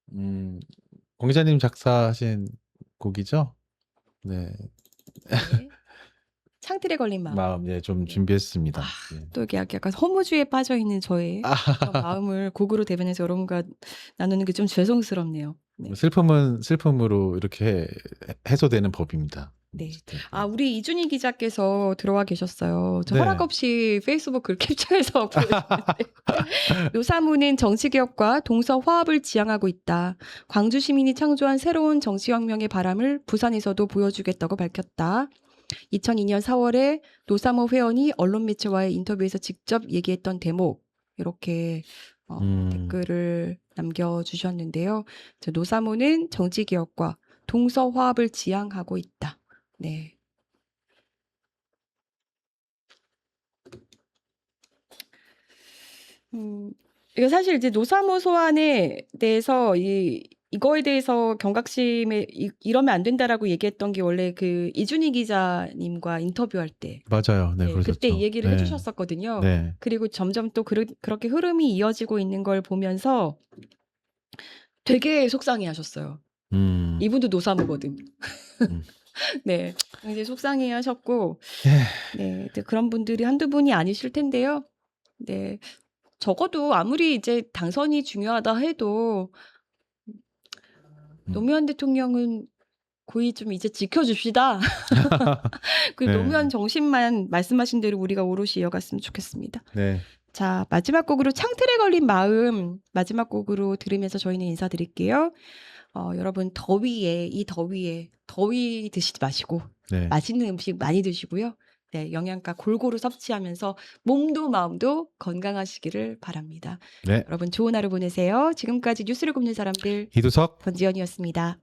공 기자님 작사하신 곡이죠? 네. 네. 창틀에 걸린 마음. 예, 좀 준비했습니다. 예. 또 이게 약간 허무주의에 빠져 있는 저의 그런 마음을 곡으로 대변해서 여러분과 나누는 게 좀 죄송스럽네요. 네. 슬픔은 슬픔으로 이렇게 해소되는 법입니다. 네. 아, 우리 이준희 기자께서 들어와 계셨어요. 저 네. 허락 없이 페이스북 글 캡처해서 보여주는데 노사모는 정치개혁과 동서화합을 지향하고 있다. 광주 시민이 창조한 새로운 정치혁명의 바람을 부산에서도 보여주겠다고 밝혔다. 2002년 4월에 노사모 회원이 언론 매체와의 인터뷰에서 직접 얘기했던 대목 이렇게 댓글을 남겨주셨는데요. 노사모는 정치개혁과 동서화합을 지향하고 있다. 네. 이거 사실 이제 노사모 소환에 대해서 이거에 대해서 경각심에 이러면 안 된다라고 얘기했던 게 원래 그 이준희 기자님과 인터뷰할 때 맞아요. 네, 네, 그랬었죠. 그때 이 얘기를 네. 해주셨었거든요. 네. 그리고 점점 또 그렇게 흐름이 이어지고 있는 걸 보면서 되게 속상해하셨어요. 이분도 노사모거든. 네, 이제 속상해하셨고, 네, 그런 분들이 한두 분이 아니실 텐데요. 네, 적어도 아무리 이제 당선이 중요하다 해도 노무현 대통령은 고이 좀 이제 지켜줍시다. 그 네. 노무현 정신만 말씀하신 대로 우리가 오롯이 이어갔으면 좋겠습니다. 네. 자, 마지막 곡으로 창틀에 걸린 마음 마지막 곡으로 들으면서 저희는 인사드릴게요. 여러분 이 더위에 더위 드시지 마시고 네. 맛있는 음식 많이 드시고요. 네, 영양가 골고루 섭취하면서 몸도 마음도 건강하시기를 바랍니다. 네. 여러분 좋은 하루 보내세요. 지금까지 뉴스를 굽는 사람들 이두석 권지연이었습니다.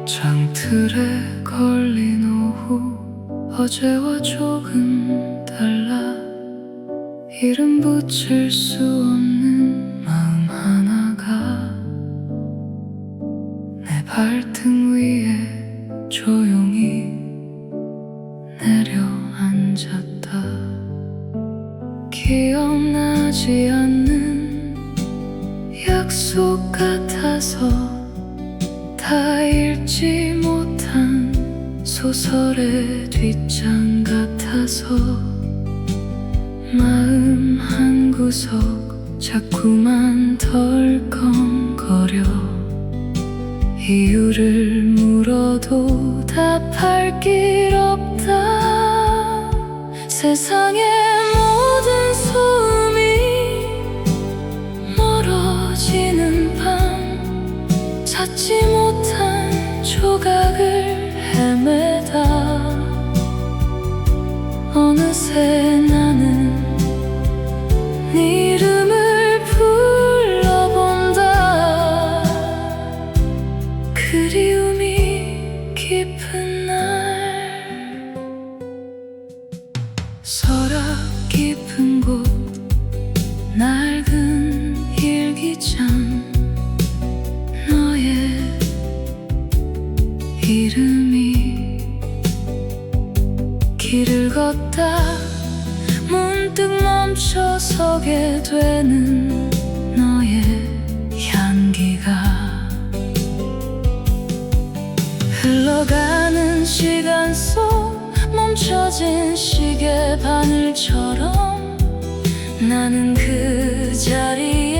창틀에 걸린 오후 어제와 조금 달라 이름 붙일 수 없는 마음 하나가 내 발등 위에 조용히 내려앉았다. 기억나지 않는 약속 같아서 다 읽지 못한 소설의 뒷장 같아서 마음 한구석 자꾸만 덜컹거려 이유를 물어도 답할 길 없다. 세상의 모든 소음이 멀어지는 밤 찾지 못한 조각을 헤매다 어느새 나는 네 이름을 불러본다. 그리움이 깊은 날 서랍 깊은 곳 낡은 일기장 너의 이름이 길을 걷다 문득 멈춰 서게 되는 너의 향기가 흘러가는 시간 속 멈춰진 시계 바늘처럼 나는 그 자리에